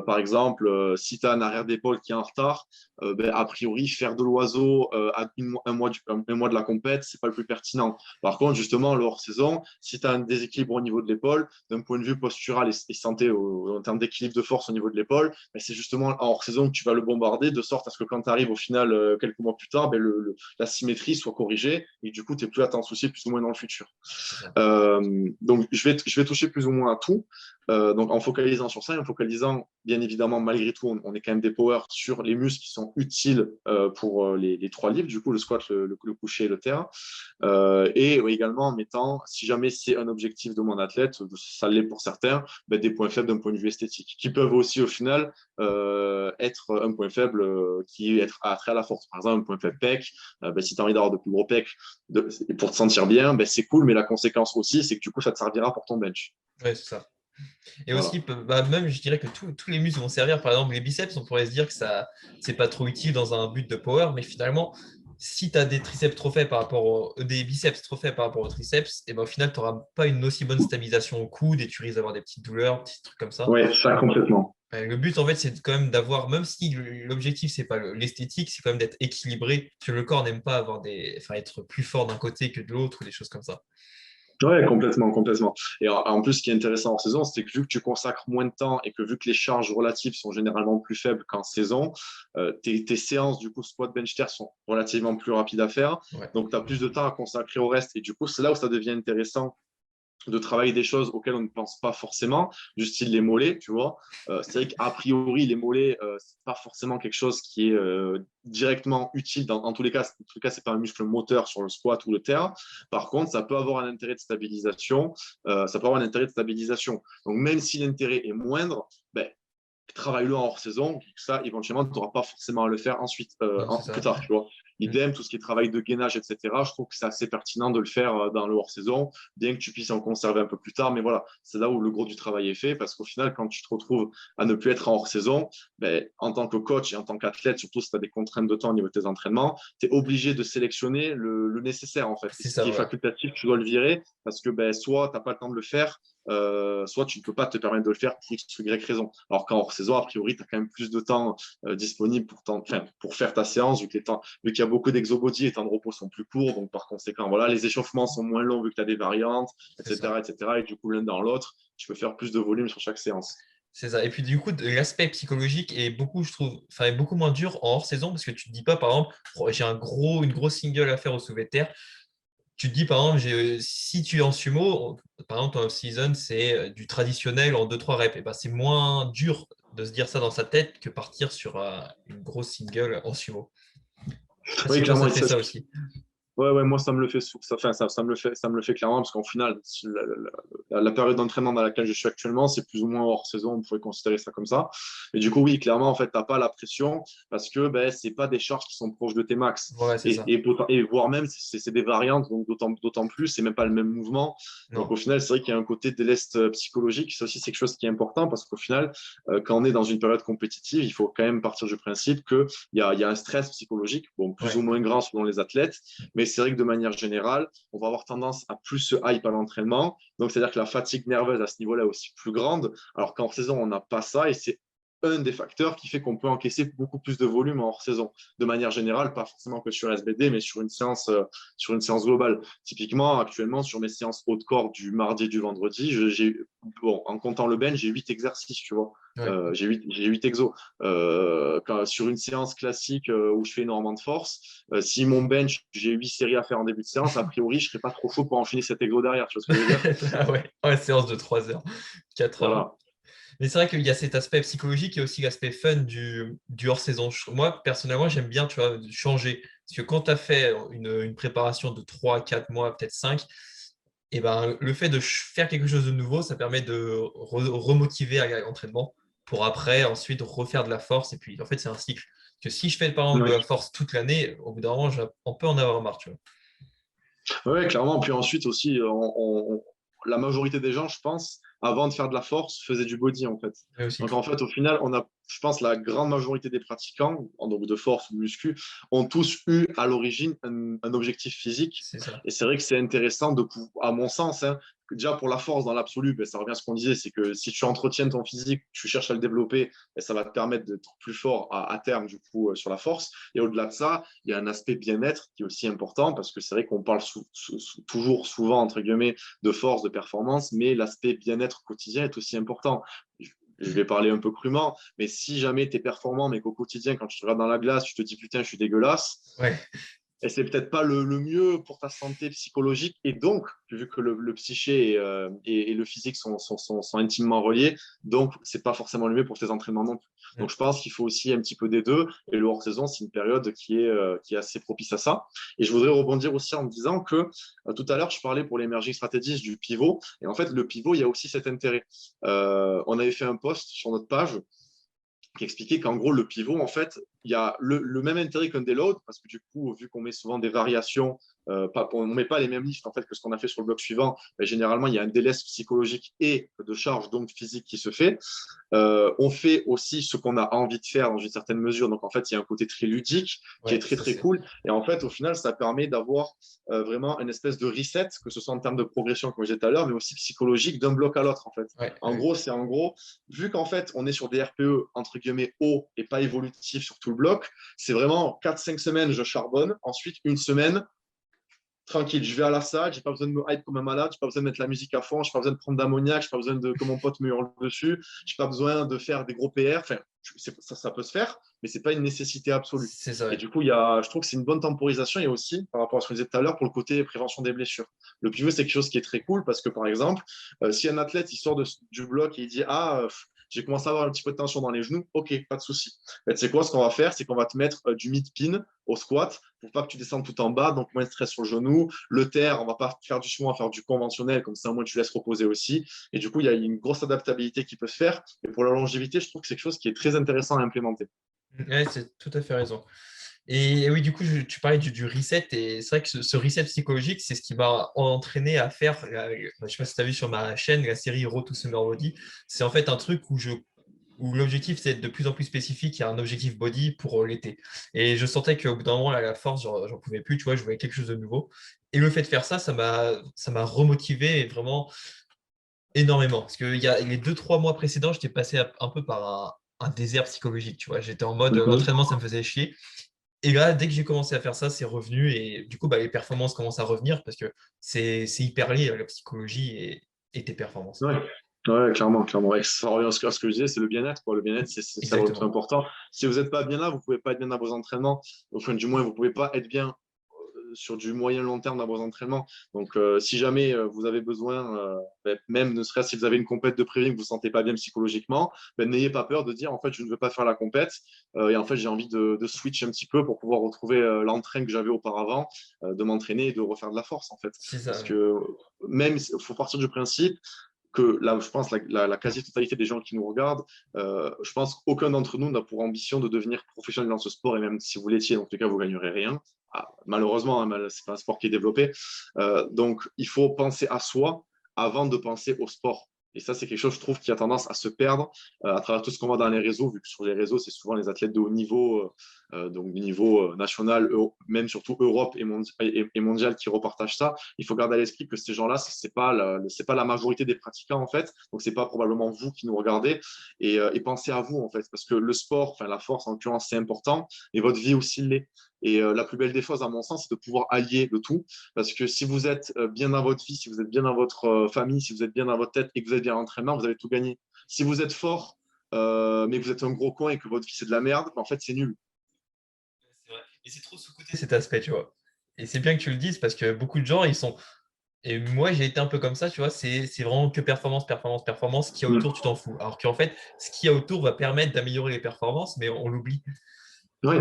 Par exemple, si tu as un arrière d'épaule qui est en retard, a priori, faire de l'oiseau à un mois de la compète, c'est pas le plus pertinent. Par contre, justement, le hors-saison, si tu as un déséquilibre au niveau de l'épaule, d'un point de vue postural et santé en termes d'équilibre de force au niveau de l'épaule, ben, c'est justement en hors-saison que tu vas le bombarder, de sorte à ce que quand tu arrives au final, quelques mois plus tard, ben, la symétrie soit corrigée et du coup, tu n'es plus à t'en soucier plus ou moins dans le futur. C'est ça. Donc, je vais toucher plus ou moins à tout. Donc, en focalisant sur ça et en focalisant, bien évidemment, malgré tout, on est quand même des powers sur les muscles qui sont utiles pour les trois livres, du coup, le squat, le coucher et le terre. Et également en mettant, si jamais c'est un objectif de mon athlète, ça l'est pour certains, ben, des points faibles d'un point de vue esthétique, qui peuvent aussi, au final, être un point faible qui a trait à la force. Par exemple, un point faible pec, ben, si tu as envie d'avoir de plus gros pecs pour te sentir bien, ben, c'est cool, mais la conséquence aussi, c'est que du coup, ça te servira pour ton bench. Ouais, c'est ça. Et aussi, Voilà. bah, même, je dirais que tous les muscles vont servir. Par exemple, les biceps, on pourrait se dire que ça, c'est pas trop utile dans un but de power, mais finalement, si tu as des triceps trop faits des biceps trop faits par rapport aux triceps, et ben, au final, tu n'auras pas une aussi bonne stabilisation au coude et tu risques d'avoir des petites douleurs, petits trucs comme ça. Oui, ça complètement. Le but, en fait, c'est quand même d'avoir, même si l'objectif, c'est pas l'esthétique, c'est quand même d'être équilibré, parce que le corps n'aime pas enfin, être plus fort d'un côté que de l'autre ou des choses comme ça. Ouais, complètement, complètement. Et en plus, ce qui est intéressant en saison, c'est que vu que tu consacres moins de temps et que vu que les charges relatives sont généralement plus faibles qu'en saison, tes séances, du coup, squat, bench, terre sont relativement plus rapides à faire. Ouais, Donc, tu as plus de temps à consacrer au reste. Et du coup, c'est là où ça devient intéressant de travailler des choses auxquelles on ne pense pas forcément, du style les mollets, tu vois. C'est vrai qu'a priori, les mollets, c'est pas forcément quelque chose qui est directement utile en tous les cas. En tous les cas, c'est pas un muscle moteur sur le squat ou le terre. Par contre, ça peut avoir un intérêt de stabilisation. Ça peut avoir un intérêt de stabilisation. Donc, même si l'intérêt est moindre, ben, travaille-le en hors saison, ça, éventuellement, tu n'auras pas forcément à le faire ensuite, non, c'est plus ça. tard, tu vois. Mm. Idem, tout ce qui est travail de gainage, etc., je trouve que c'est assez pertinent de le faire dans le hors saison, bien que tu puisses en conserver un peu plus tard. Mais voilà, c'est là où le gros du travail est fait, parce qu'au final, quand tu te retrouves à ne plus être en hors saison, ben, en tant que coach et en tant qu'athlète, surtout si tu as des contraintes de temps au niveau de tes entraînements, tu es obligé de sélectionner le nécessaire, en fait. Et C'est ce ça, qui est voilà. facultatif, tu dois le virer, parce que ben, soit tu n'as pas le temps de le faire, soit tu ne peux pas te permettre de le faire pour X ou Y raison. Alors qu'en hors saison, a priori, tu as quand même plus de temps disponible pour faire ta séance, vu qu'il y a beaucoup d'exobody, les temps de repos sont plus courts, donc par conséquent, voilà, les échauffements sont moins longs vu que tu as des variantes, C'est ça. etc., etc. Et du coup, l'un dans l'autre, tu peux faire plus de volume sur chaque séance. C'est ça. Et puis du coup, l'aspect psychologique est beaucoup, je trouve, enfin, est beaucoup moins dur en hors saison parce que tu te dis pas, par exemple, oh, j'ai une grosse single à faire au soulevé de terre. Tu te dis, par exemple, si tu es en sumo, par exemple, ton off-season, c'est du traditionnel en 2-3 reps. Et ben, c'est moins dur de se dire ça dans sa tête que partir sur une grosse single en sumo. Je sais pas Oui, si toi, ça clairement, te fait ça aussi. ouais, ouais, moi, ça me le fait, ça me le fait clairement, parce qu'au final, la période d'entraînement dans laquelle je suis actuellement, c'est plus ou moins hors saison, on pourrait considérer ça comme ça. Et du coup, oui, clairement, en fait, t'as pas la pression, parce que ben, c'est pas des charges qui sont proches de tes max. Ouais, c'est ça. Et voire même, c'est des variantes, donc d'autant plus, c'est même pas le même mouvement. Donc au Non. final, c'est vrai qu'il y a un côté déleste psychologique, c'est aussi quelque chose qui est important, parce qu'au final, quand on est dans une période compétitive, il faut quand même partir du principe qu'il y a un stress psychologique, bon, plus ou Ouais. moins grand selon les athlètes, mais c'est vrai que de manière générale, on va avoir tendance à plus se hype à l'entraînement. Donc, c'est-à-dire que la fatigue nerveuse à ce niveau-là est aussi plus grande. Alors qu'en saison, on n'a pas ça et c'est un des facteurs qui fait qu'on peut encaisser beaucoup plus de volume en hors saison. De manière générale, pas forcément que sur SBD, mais sur une séance globale. Typiquement, actuellement, sur mes séances haut de corps du mardi et du vendredi, bon, en comptant le bench, j'ai 8 exercices, tu vois. Ouais. J'ai 8 exos. Sur une séance classique où je fais énormément de force, si mon bench, j'ai 8 séries à faire en début de séance, a priori, je ne serais pas trop chaud pour enchaîner cet exo derrière. Tu vois ce que je veux dire? Ah ouais. Ouais, séance de 3 heures, 4 heures. Voilà. Mais c'est vrai qu'il y a cet aspect psychologique et aussi l'aspect fun du hors-saison. Moi, personnellement, j'aime bien, tu vois, changer. Parce que quand tu as fait une préparation de 3-4 mois, peut-être 5, et ben, le fait de faire quelque chose de nouveau, ça permet de remotiver à l'entraînement pour après, ensuite, refaire de la force. Et puis, en fait, c'est un cycle. Que si je fais, par exemple, de la Oui. force toute l'année, au bout d'un moment, on peut en avoir marre, tu vois. Ouais, clairement. Puis ensuite aussi, la majorité des gens, je pense, avant de faire de la force, faisaient du body en fait. Mais aussi, Donc en fait, au final, je pense, la grande majorité des pratiquants, donc de force ou de muscu, ont tous eu à l'origine un objectif physique. c'est ça. Et c'est vrai que c'est intéressant à mon sens, hein, que déjà pour la force dans l'absolu, ben, ça revient à ce qu'on disait, c'est que si tu entretiens ton physique, tu cherches à le développer, ben, ça va te permettre d'être plus fort à terme du coup sur la force. Et au-delà de ça, il y a un aspect bien-être qui est aussi important parce que c'est vrai qu'on parle toujours souvent entre guillemets de force, de performance, mais l'aspect bien-être quotidien est aussi important. Je vais parler un peu crûment, mais si jamais tu es performant, mais qu'au quotidien, quand tu te regardes dans la glace, tu te dis putain, je suis dégueulasse, Ouais. et c'est peut-être pas le mieux pour ta santé psychologique. Et donc, vu que le psyché et le physique sont intimement reliés, donc c'est pas forcément le mieux pour tes entraînements non plus. Mm. Donc, je pense qu'il faut aussi un petit peu des deux. Et le hors-saison, c'est une période qui est assez propice à ça. Et je voudrais rebondir aussi en me disant que tout à l'heure, je parlais pour l'émergie stratégique du pivot. Et en fait, le pivot, il y a aussi cet intérêt. On avait fait un post sur notre page qui expliquait qu'en gros, le pivot, en fait, il y a le même intérêt qu'un déload, parce que du coup, vu qu'on met souvent des variations, on ne met pas les mêmes lifts en fait, que ce qu'on a fait sur le bloc suivant, mais généralement, il y a un délaisse psychologique et de charge, donc physique, qui se fait. On fait aussi ce qu'on a envie de faire dans une certaine mesure. Donc, en fait, il y a un côté très ludique qui est Ouais, très, ça très c'est. cool. Et en fait, au final, ça permet d'avoir vraiment une espèce de reset, que ce soit en termes de progression, comme je disais tout à l'heure, mais aussi psychologique d'un bloc à l'autre, en fait. Ouais, En ouais. gros, vu qu'en fait, on est sur des RPE, entre guillemets, hauts et pas évolutifs sur tout le bloc, c'est vraiment 4-5 semaines, je charbonne. Ensuite, une semaine, tranquille, je vais à la salle, j'ai pas besoin de me hype comme un malade, j'ai pas besoin de mettre la musique à fond, j'ai pas besoin de prendre d'ammoniac, j'ai pas besoin de que mon pote me hurle dessus, j'ai pas besoin de faire des gros PR. Enfin, ça peut se faire, mais c'est pas une nécessité absolue. C'est ça, Et ouais. du coup, je trouve que c'est une bonne temporisation et aussi par rapport à ce qu'on disait tout à l'heure pour le côté prévention des blessures. Le pivot, c'est quelque chose qui est très cool parce que par exemple, si un athlète il sort du bloc et il dit j'ai commencé à avoir un petit peu de tension dans les genoux, ok, pas de souci. C'est quoi ce qu'on va faire, c'est qu'on va te mettre du mid-pin au squat pour pas que tu descendes tout en bas, donc moins de stress sur le genou. Le terre, on va pas faire du sumo, on va faire du conventionnel, comme ça au moins tu laisses reposer aussi. Et du coup, il y a une grosse adaptabilité qui peut se faire. Et pour la longévité, je trouve que c'est quelque chose qui est très intéressant à implémenter. Ouais, c'est tout à fait raison. Et oui, du coup, tu parlais du reset, et c'est vrai que ce reset psychologique, c'est ce qui m'a entraîné à faire, je sais pas si tu as vu sur ma chaîne, la série Road to Summer Body. C'est en fait un truc où l'objectif, c'est d'être de plus en plus spécifique. Il y a un objectif body pour l'été. Et je sentais qu'au bout d'un moment, là, la force, j'en pouvais plus, tu vois, je voulais quelque chose de nouveau. Et le fait de faire ça, ça m'a remotivé vraiment énormément. Parce que les 2, 3 mois précédents, j'étais passé un peu par un désert psychologique, tu vois. J'étais en mode, Mhm. l'entraînement, ça me faisait chier. Et là, dès que j'ai commencé à faire ça, c'est revenu. Et du coup, bah, les performances commencent à revenir parce que c'est hyper lié, la psychologie et tes performances. Ouais. Ouais, clairement, clairement. Ouais, ça revient à ce que je disais, c'est le bien-être, quoi. Le bien-être, c'est avant tout Exactement. important. Si vous n'êtes pas bien là, vous ne pouvez pas être bien dans vos entraînements. Enfin, du moins, vous ne pouvez pas être bien sur du moyen long terme dans vos entraînements. Donc, si jamais vous avez besoin, même ne serait-ce si vous avez une compète de prévu que vous ne vous sentez pas bien psychologiquement, n'ayez pas peur de dire en fait, je ne veux pas faire la compète et en fait, j'ai envie de switch un petit peu pour pouvoir retrouver l'entraîne que j'avais auparavant, de m'entraîner et de refaire de la force en fait. C'est Parce ça. que même, il faut partir du principe que là, je pense, la quasi-totalité des gens qui nous regardent, je pense qu'aucun d'entre nous n'a pour ambition de devenir professionnel dans ce sport, et même si vous l'étiez, dans tous les cas, vous ne gagnerez rien. Ah, malheureusement, hein, ce n'est pas un sport qui est développé. Donc, il faut penser à soi avant de penser au sport. Et ça, c'est quelque chose, je trouve, qui a tendance à se perdre à travers tout ce qu'on voit dans les réseaux, vu que sur les réseaux, c'est souvent les athlètes de haut niveau, donc du niveau national, même surtout Europe et mondial, qui repartagent ça. Il faut garder à l'esprit que ces gens-là, c'est pas la majorité des pratiquants, en fait. Donc, c'est pas probablement vous qui nous regardez. Et pensez à vous, en fait, parce que le sport, enfin la force, en l'occurrence, c'est important, et votre vie aussi l'est. Et la plus belle des choses, à mon sens, c'est de pouvoir allier le tout. Parce que si vous êtes bien dans votre vie, si vous êtes bien dans votre famille, si vous êtes bien dans votre tête et que vous êtes bien en entraînement, vous avez tout gagné. Si vous êtes fort, mais que vous êtes un gros con et que votre vie c'est de la merde, en fait, c'est nul. C'est vrai. Et c'est trop sous-coté cet aspect, tu vois. Et c'est bien que tu le dises parce que beaucoup de gens, ils sont. Et moi, j'ai été un peu comme ça, tu vois. C'est vraiment que performance, performance, performance. Ce qu'il y a autour, tu t'en fous. Alors qu'en fait, ce qu'il y a autour va permettre d'améliorer les performances, mais on l'oublie. Oui,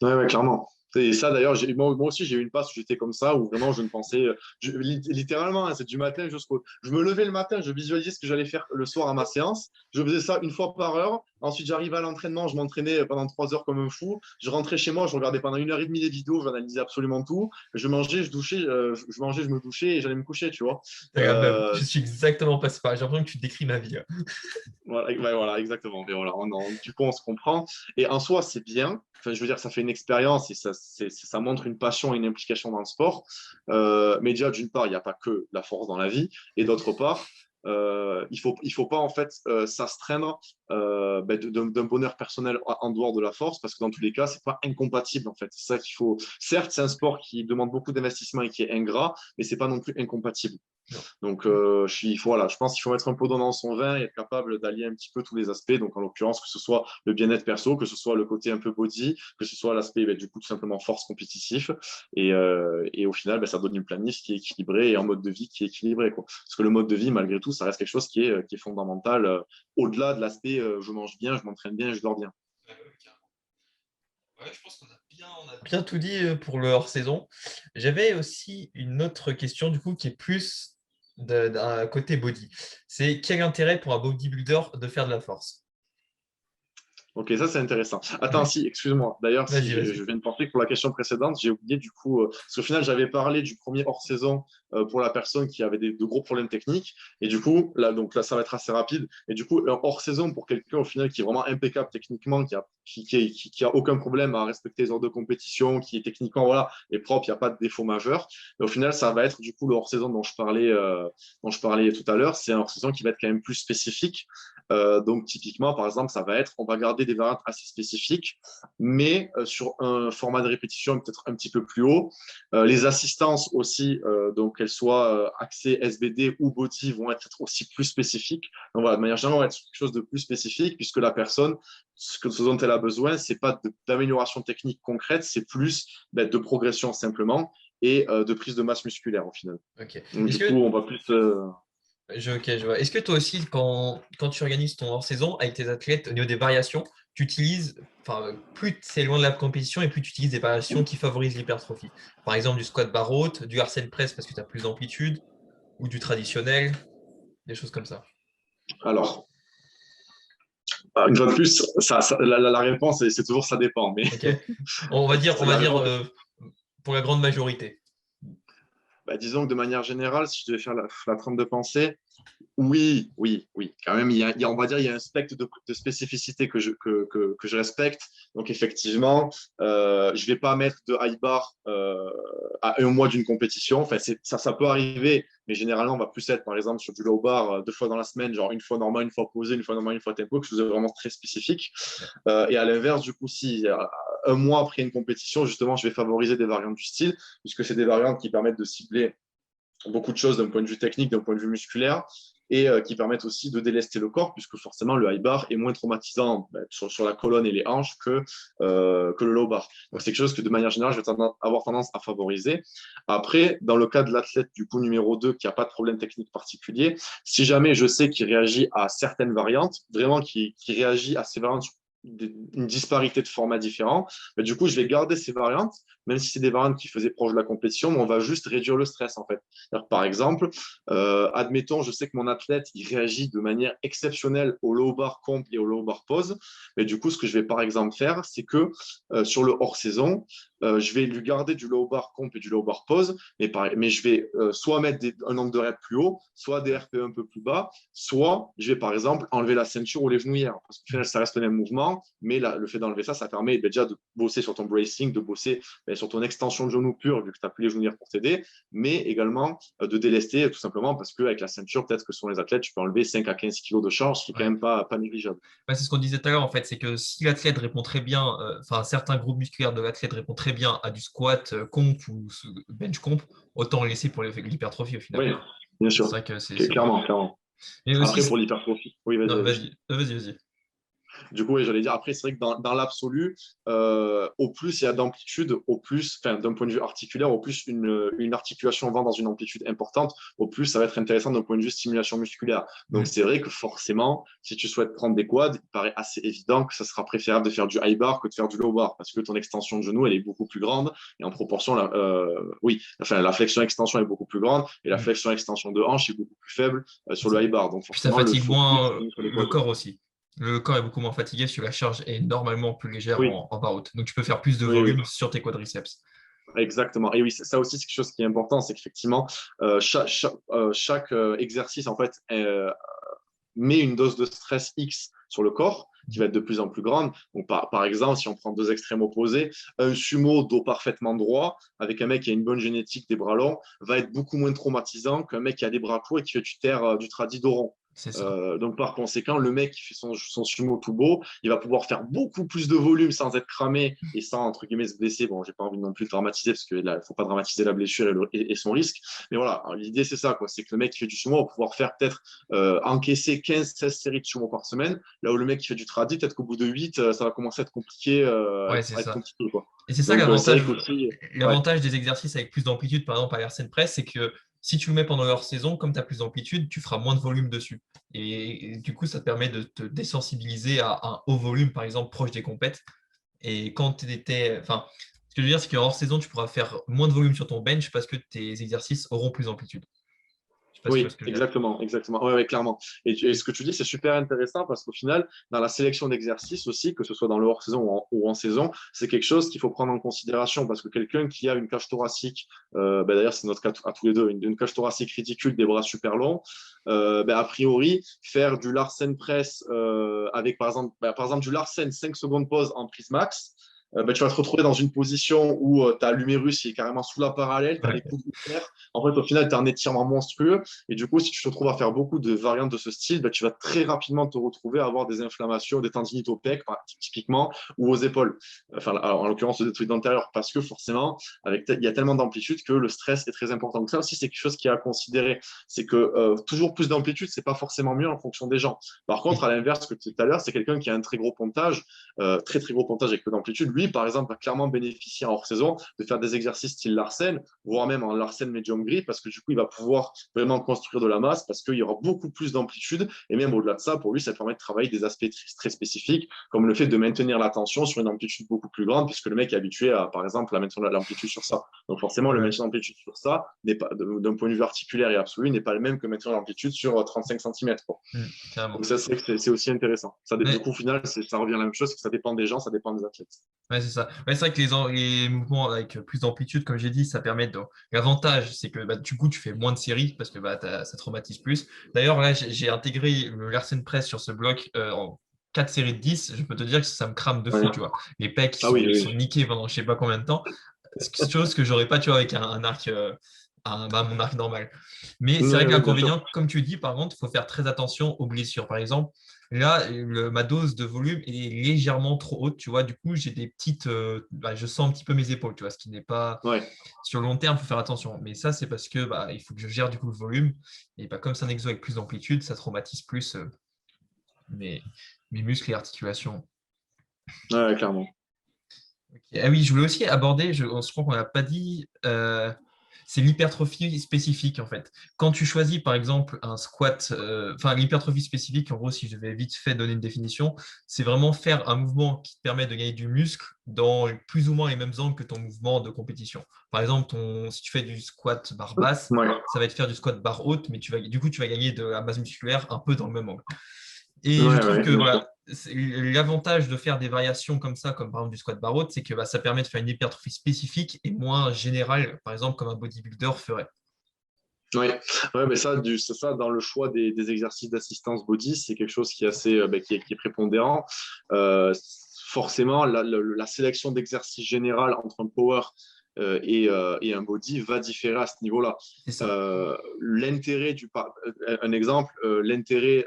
ouais, ouais, clairement. Et ça, d'ailleurs, moi aussi, j'ai eu une passe où j'étais comme ça, où vraiment je ne pensais, littéralement, hein, c'est du matin jusqu'au. Je me levais le matin, je visualisais ce que j'allais faire le soir à ma séance. Je faisais ça une fois par heure. Ensuite, j'arrivais à l'entraînement, je m'entraînais pendant 3 heures comme un fou. Je rentrais chez moi, je regardais pendant 1 heure et demie des vidéos, j'analysais absolument tout. Je mangeais, je douchais, je mangeais, je me douchais et j'allais me coucher, tu vois. C'est la même. Euh, Je suis exactement passé par là. J'ai l'impression que tu décris ma vie, là. Voilà, ouais, voilà, exactement. Mais voilà, du coup, on se comprend. Et en soi, c'est bien. Enfin, je veux dire, ça fait une expérience et ça montre une passion et une implication dans le sport. Mais déjà, d'une part, il n'y a pas que la force dans la vie. Et d'autre part, il faut pas en fait s'astreindre d'un bonheur personnel en dehors de la force parce que dans tous les cas, c'est pas incompatible en fait. C'est ça qu'il faut. Certes, c'est un sport qui demande beaucoup d'investissement et qui est ingrat, mais c'est pas non plus incompatible. Non. Donc, voilà, je pense qu'il faut mettre un peu d'eau dans son vin et être capable d'allier un petit peu tous les aspects. Donc, en l'occurrence, que ce soit le bien-être perso, que ce soit le côté un peu body, que ce soit l'aspect, du coup, tout simplement force compétitif. Et au final, ça donne une planif qui est équilibrée et un mode de vie qui est équilibré, quoi. Parce que le mode de vie, malgré tout, ça reste quelque chose qui est fondamental au-delà de l'aspect je mange bien, je m'entraîne bien et je dors bien. Ouais, je pense on a bien tout dit pour le hors-saison. J'avais aussi une autre question, du coup, qui est plus d'un côté body. C'est quel intérêt pour un bodybuilder de faire de la force? Ok, ça c'est intéressant. Attends, Ouais. si, excuse-moi. D'ailleurs, si Vas-y, je vas-y. viens de penser que pour la question précédente, j'ai oublié du coup, parce qu'au final, j'avais parlé du premier hors-saison pour la personne qui avait de gros problèmes techniques. Et du coup, là, ça va être assez rapide. Et du coup, un hors-saison pour quelqu'un au final qui est vraiment impeccable techniquement, qui a aucun problème à respecter les ordres de compétition, qui est techniquement voilà, est propre, il n'y a pas de défaut majeur. Mais au final, ça va être du coup le hors-saison dont je parlais tout à l'heure. C'est un hors-saison qui va être quand même plus spécifique. Donc, typiquement, par exemple, ça va être, on va garder des variantes assez spécifiques, mais sur un format de répétition peut-être un petit peu plus haut. Les assistances aussi, donc qu'elles soient axées SBD ou body, vont être aussi plus spécifiques. Donc, voilà, de manière générale, on va être sur quelque chose de plus spécifique, puisque la personne, ce dont elle a besoin, c'est pas d'amélioration technique concrète, c'est plus de progression simplement et de prise de masse musculaire au final. Ok. Donc, Est-ce du coup, que on va plus. ok, je vois. Est-ce que toi aussi, quand tu organises ton hors-saison avec tes athlètes, au niveau des variations, tu utilises, enfin, plus c'est loin de la compétition et plus tu utilises des variations qui favorisent l'hypertrophie. Par exemple, du squat bar haute, du Arsène press parce que tu as plus d'amplitude, ou du traditionnel, des choses comme ça. Alors, une fois de plus, la réponse, c'est toujours ça dépend. Mais Ok. On va la dire réponse, pour la grande majorité. disons que de manière générale, si je devais faire la trame de pensée, oui, oui, oui. Quand même, on va dire, il y a un spectre de spécificité que je respecte. Donc, effectivement, je ne vais pas mettre de high bar à un mois d'une compétition. Enfin, ça peut arriver, mais généralement, on va plus être, par exemple, sur du low bar 2 fois dans la semaine, genre une fois normal, une fois posé, une fois normal, une fois tempo, quelque chose de vraiment très spécifique. Ouais. Et à l'inverse, du coup, si un mois après une compétition, justement, je vais favoriser des variantes du style, puisque c'est des variantes qui permettent de cibler beaucoup de choses d'un point de vue technique, d'un point de vue musculaire, et qui permettent aussi de délester le corps, puisque forcément le high bar est moins traumatisant sur la colonne et les hanches que le low bar. Donc c'est quelque chose que de manière générale, je vais avoir tendance à favoriser. Après, dans le cas de l'athlète du coup numéro 2 qui n'a pas de problème technique particulier, si jamais je sais qu'il réagit à certaines variantes, vraiment qui réagit à ces variantes une disparité de formats différents, du coup, je vais garder ces variantes, même si c'est des variantes qui faisaient proche de la compétition, mais on va juste réduire le stress en fait. Par exemple, admettons, je sais que mon athlète, il réagit de manière exceptionnelle au low bar comp et au low bar pause. Mais du coup, ce que je vais par exemple faire, c'est que sur le hors-saison, je vais lui garder du low bar comp et du low bar pause, mais je vais soit mettre un nombre de reps plus haut, soit des RPE un peu plus bas, soit je vais par exemple enlever la ceinture ou les genouillères. Parce qu'au final, ça reste le même mouvement, mais le fait d'enlever ça, ça permet déjà de bosser sur ton bracing, de bosser sur ton extension de genou pure, vu que tu n'as plus les genouillères pour t'aider, mais également de délester tout simplement parce qu'avec la ceinture, peut-être que sur les athlètes, tu peux enlever 5 à 15 kilos de charge, ce qui est quand Ouais. même pas négligeable. Ouais, c'est ce qu'on disait tout à l'heure, en fait, c'est que si l'athlète répond très bien, enfin, certains groupes musculaires de l'athlète répondent très bien à du squat comp ou bench comp, autant le laisser pour l'hypertrophie au final. Oui, bien C'est sûr. vrai que c'est bien. Clairement, clairement. Mais aussi, Après, pour l'hypertrophie, oui, vas-y, non, vas-y. vas-y, vas-y. Du coup, oui, j'allais dire, après, c'est vrai que dans l'absolu, au plus il y a d'amplitude, au plus, enfin, d'un point de vue articulaire, au plus une articulation va dans une amplitude importante, au plus ça va être intéressant d'un point de vue stimulation musculaire. Donc, Mm. c'est vrai que forcément, si tu souhaites prendre des quads, il paraît assez évident que ça sera préférable de faire du high bar que de faire du low bar, parce que ton extension de genou, elle est beaucoup plus grande, et en proportion, oui, enfin, la flexion-extension est beaucoup plus grande, et la Mm. flexion-extension de hanche est beaucoup plus faible C'est sur le ça. high bar. Donc, Puis ça forcément, le fatigue focus moins est sur les le quads. corps aussi. Le corps est beaucoup moins fatigué si la charge est normalement plus légère Oui, en bar haute. Donc tu peux faire plus de oui, oui. volume sur tes quadriceps. Exactement. Et oui, ça aussi, c'est quelque chose qui est important, c'est qu'effectivement, chaque exercice, en fait, met une dose de stress X sur le corps qui va être de plus en plus grande. Donc, par exemple, si on prend deux extrêmes opposés, un sumo dos parfaitement droit avec un mec qui a une bonne génétique des bras longs va être beaucoup moins traumatisant qu'un mec qui a des bras courts et qui fait du tradi dos rond. C'est ça. Donc, par conséquent, le mec qui fait son sumo tout beau, il va pouvoir faire beaucoup plus de volume sans être cramé et sans, entre guillemets, se blesser. Bon, j'ai pas envie non plus de dramatiser parce qu'il ne faut pas dramatiser la blessure et son risque. Mais voilà, l'idée, c'est ça, quoi. C'est que le mec qui fait du sumo va pouvoir faire peut-être encaisser 15-16 séries de sumo par semaine. Là où le mec qui fait du tradi, peut-être qu'au bout de 8, ça va commencer à être compliqué, Ouais, c'est à être ça. compliqué, quoi. Et c'est ça Donc, c'est l'avantage, vrai qu'aussi, ouais, l'avantage des exercices avec plus d'amplitude, par exemple à l'Airsen Press, c'est que si tu le mets pendant leur saison, comme tu as plus d'amplitude, tu feras moins de volume dessus. Et du coup, ça te permet de te désensibiliser à un haut volume, par exemple, proche des compètes. Et quand tu étais. Enfin, ce que je veux dire, c'est qu'en hors saison, tu pourras faire moins de volume sur ton bench parce que tes exercices auront plus d'amplitude. Je sais pas si tu vois oui, ce que je veux dire. exactement, exactement. Ouais, ouais, clairement. Et ce que tu dis, c'est super intéressant parce qu'au final, dans la sélection d'exercices aussi, que ce soit dans le hors-saison ou en saison, c'est quelque chose qu'il faut prendre en considération parce que quelqu'un qui a une cage thoracique, d'ailleurs, c'est notre cas à tous les deux, une cage thoracique ridicule, des bras super longs, a priori, faire du Larsen press avec, par exemple, du Larsen 5 secondes pause en prise max, tu vas te retrouver dans une position où tu as l'humérus qui est carrément sous la parallèle, tu as les Ouais, coudes ouverts. En fait, au final, tu as un étirement monstrueux. Et du coup, si tu te retrouves à faire beaucoup de variantes de ce style, tu vas très rapidement te retrouver à avoir des inflammations, des tendinites au pec, typiquement, ou aux épaules. Enfin, alors, en l'occurrence, des trucs d'antérieur, parce que forcément, il y a tellement d'amplitude que le stress est très important. Donc ça aussi, c'est quelque chose qui est à considérer. C'est que toujours plus d'amplitude, c'est pas forcément mieux en fonction des gens. Par contre, à l'inverse, ce que tu disais tout à l'heure, c'est quelqu'un qui a un très gros pontage, très très gros pontage avec peu d'amplitude. Lui, par exemple, va clairement bénéficier en hors saison de faire des exercices style Larsen, voire même en Larsen medium grip, parce que du coup, il va pouvoir vraiment construire de la masse, parce qu'il y aura beaucoup plus d'amplitude. Et même au-delà de ça, pour lui, ça permet de travailler des aspects très spécifiques, comme le fait de maintenir la tension sur une amplitude beaucoup plus grande, puisque le mec est habitué à, par exemple, à maintenir l'amplitude sur ça. Donc forcément, le ouais. maintien d'amplitude sur ça, d'un point de vue articulaire et absolu, n'est pas le même que maintenir l'amplitude sur 35 cm. Donc Carrément. ça, c'est aussi intéressant. Du Ouais, coup, au final, ça revient à la même chose, que ça dépend des gens, ça dépend des athlètes. ouais, c'est ça. Ouais, c'est vrai que les mouvements avec plus d'amplitude, comme j'ai dit, ça permet de. L'avantage, c'est que bah, du coup, tu fais moins de séries parce que bah, ça traumatise plus. D'ailleurs, là, j'ai intégré le Larsen Press sur ce bloc en 4 séries de 10. Je peux te dire que ça me crame de fou, Ouais. tu vois. Les pecs, Ah oui, ils oui. sont niqués pendant je sais pas combien de temps. C'est chose que j'aurais pas, tu vois, avec un arc, mon arc normal. Mais Oui, c'est vrai que oui, bien sûr. l'inconvénient, comme tu dis, par contre, il faut faire très attention aux blessures. Par exemple, là, ma dose de volume est légèrement trop haute, tu vois. Du coup, j'ai des petites. Je sens un petit peu mes épaules, tu vois, ce qui n'est pas. Ouais. Sur le long terme, il faut faire attention. Mais ça, c'est parce que il faut que je gère du coup le volume. Et comme c'est un exo avec plus d'amplitude, ça traumatise plus mes, mes muscles et articulations. Ouais, clairement. Ok. Ah oui, je voulais aussi aborder, je crois qu'on n'a pas dit, c'est l'hypertrophie spécifique en fait. Quand tu choisis par exemple un squat, enfin l'hypertrophie spécifique, en gros, si je vais vite fait donner une définition, c'est vraiment faire un mouvement qui te permet de gagner du muscle dans plus ou moins les mêmes angles que ton mouvement de compétition. Par exemple, si tu fais du squat barre basse, Ouais. ça va te faire du squat barre haute, mais du coup, tu vas gagner de la masse musculaire un peu dans le même angle. Et je Ouais, trouve ouais, que bien sûr. voilà, l'avantage de faire des variations comme ça, comme par exemple du squat bar haute, c'est que ça permet de faire une hypertrophie spécifique et moins générale, par exemple comme un bodybuilder ferait. Ouais, ouais, mais c'est ça dans le choix des exercices d'assistance body, c'est quelque chose qui est assez, qui est prépondérant. Euh, Forcément, la sélection d'exercices général entre un power et un body va différer à ce niveau-là. C'est ça. Un exemple, l'intérêt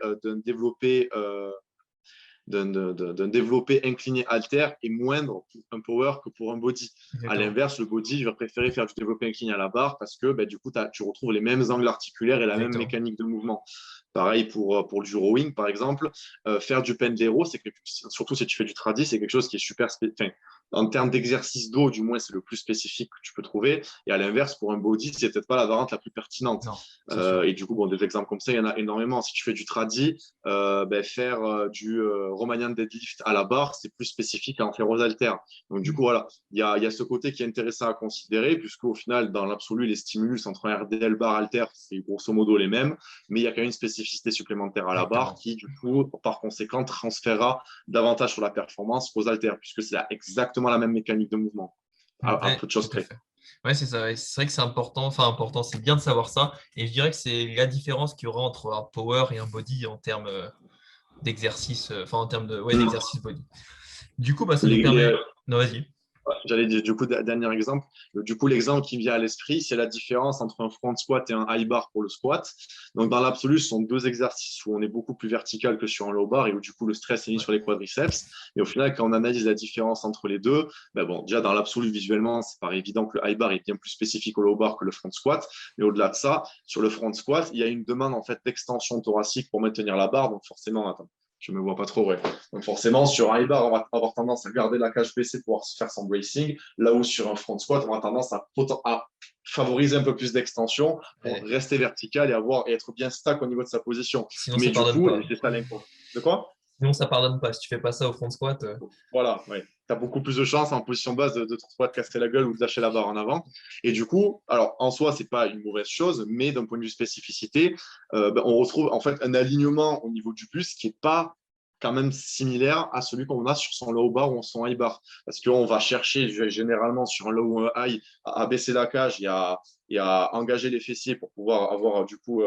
d'un développé incliné halter est moindre pour un power que pour un body. À Exactement. l'inverse, le body va préférer faire du développé incliné à la barre parce que du coup, tu retrouves les mêmes angles articulaires et la même Exactement. mécanique de mouvement. Pareil pour du rowing, par exemple. Faire du pendlero, surtout si tu fais du tradi, c'est quelque chose qui est super spécifique. En termes d'exercice d'eau, du moins, c'est le plus spécifique que tu peux trouver. Et à l'inverse, pour un body, c'est peut-être pas la variante la plus pertinente. Non, c'est sûr. Et du coup, bon, des exemples comme ça, il y en a énormément. Si tu fais du tradi, faire du Romanian deadlift à la barre, c'est plus spécifique à en faire aux haltères. Donc, du coup, voilà, il y a ce côté qui est intéressant à considérer, puisqu'au final, dans l'absolu, les stimulus entre un RDL bar halter, c'est grosso modo les mêmes, mais il y a quand même une spécificité supplémentaire à la barre Exactement. qui, du coup, par conséquent, transférera davantage sur la performance qu'aux haltères, puisque c'est exactement la même mécanique de mouvement, à Ouais, peu de tout choses à près. fait. Ouais, c'est ça. Ouais. C'est vrai que c'est important. Enfin, important, c'est bien de savoir ça. Et je dirais que c'est la différence qu'il y aura entre un power et un body en termes d'exercice, enfin en termes de, ouais, Mm. d'exercice body. Du coup, ça nous Les, permet. les, Non, vas-y. J'allais dire, du coup, dernier exemple. Du coup, l'exemple qui me vient à l'esprit, c'est la différence entre un front squat et un high bar pour le squat. Donc, dans l'absolu, ce sont deux exercices où on est beaucoup plus vertical que sur un low bar et où, du coup, le stress est mis Ouais. sur les quadriceps. Et au final, quand on analyse la différence entre les deux, ben bon, déjà, dans l'absolu, visuellement, c'est pas évident que le high bar est bien plus spécifique au low bar que le front squat. Mais au-delà de ça, sur le front squat, il y a une demande, en fait, d'extension thoracique pour maintenir la barre. Donc, forcément, attends, je me vois pas trop, ouais. Donc forcément, sur un high bar, on va avoir tendance à garder la cage baissée pour pouvoir faire son bracing, là où sur un front squat, on a tendance à favoriser un peu plus d'extension pour Ouais. rester vertical et être bien stack au niveau de sa position. Sinon, Mais ça du pardonne coup, pas. et c'est ça l'inconvénient. De quoi? Sinon, ça pardonne pas. Si tu fais pas ça au front squat, Voilà, ouais. Tu as beaucoup plus de chances en position basse de te casser la gueule ou de lâcher la barre en avant. Et du coup, alors en soi, c'est pas une mauvaise chose, mais d'un point de vue spécificité, ben, on retrouve en fait un alignement au niveau du buste qui est pas quand même similaire à celui qu'on a sur son low bar ou son high bar. Parce qu'on va chercher généralement sur un low ou un high à baisser la cage et à engager les fessiers pour pouvoir avoir du coup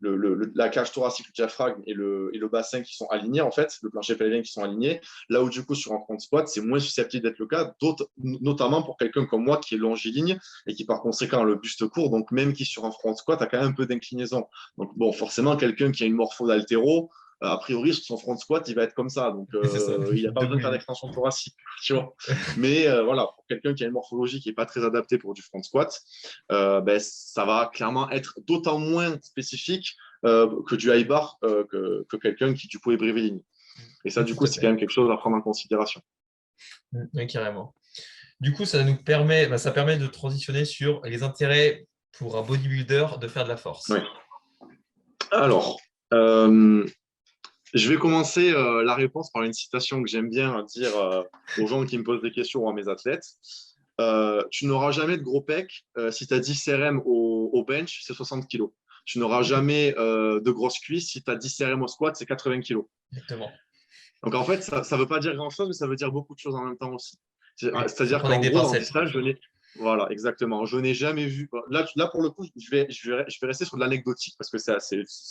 la cage thoracique, le diaphragme et le bassin qui sont alignés en fait, le plancher pelvien qui sont alignés. Là où du coup sur un front squat, c'est moins susceptible d'être le cas, notamment pour quelqu'un comme moi qui est longiligne et qui par conséquent a le buste court, donc même qui sur un front squat a quand même un peu d'inclinaison. Donc bon, forcément, quelqu'un qui a une morpho d'haltéro, a priori, sur son front squat, il va être comme ça. Donc, c'est ça. il n'a pas besoin Debout, de faire d'extension thoracique. Tu vois. Mais voilà, pour quelqu'un qui a une morphologie qui n'est pas très adaptée pour du front squat, ben, ça va clairement être d'autant moins spécifique que du high bar que quelqu'un qui, du coup, est bréviligne. Et ça, Oui, du tout coup, à c'est quand fait. même quelque chose à prendre en considération. Oui, carrément. Du coup, ça nous permet, ça permet de transitionner sur les intérêts pour un bodybuilder de faire de la Oui. force. Alors, euh, je vais commencer la réponse par une citation que j'aime bien dire aux gens qui me posent des questions ou à mes athlètes. Tu n'auras jamais de gros pecs si tu as 10 RM au bench, c'est 60 kilos. Tu n'auras jamais de grosses cuisses si tu as 10 RM au squat, c'est 80 kilos. Exactement. Donc en fait, ça ne veut pas dire grand-chose, mais ça veut dire beaucoup de choses en même temps aussi. Oui, il faut C'est-à-dire prendre avec qu'en des gros, dans pincettes. l'ISLA, je n'ai. Voilà, exactement. Je n'ai jamais vu. Là, pour le coup, je vais rester sur de l'anecdotique parce que c'est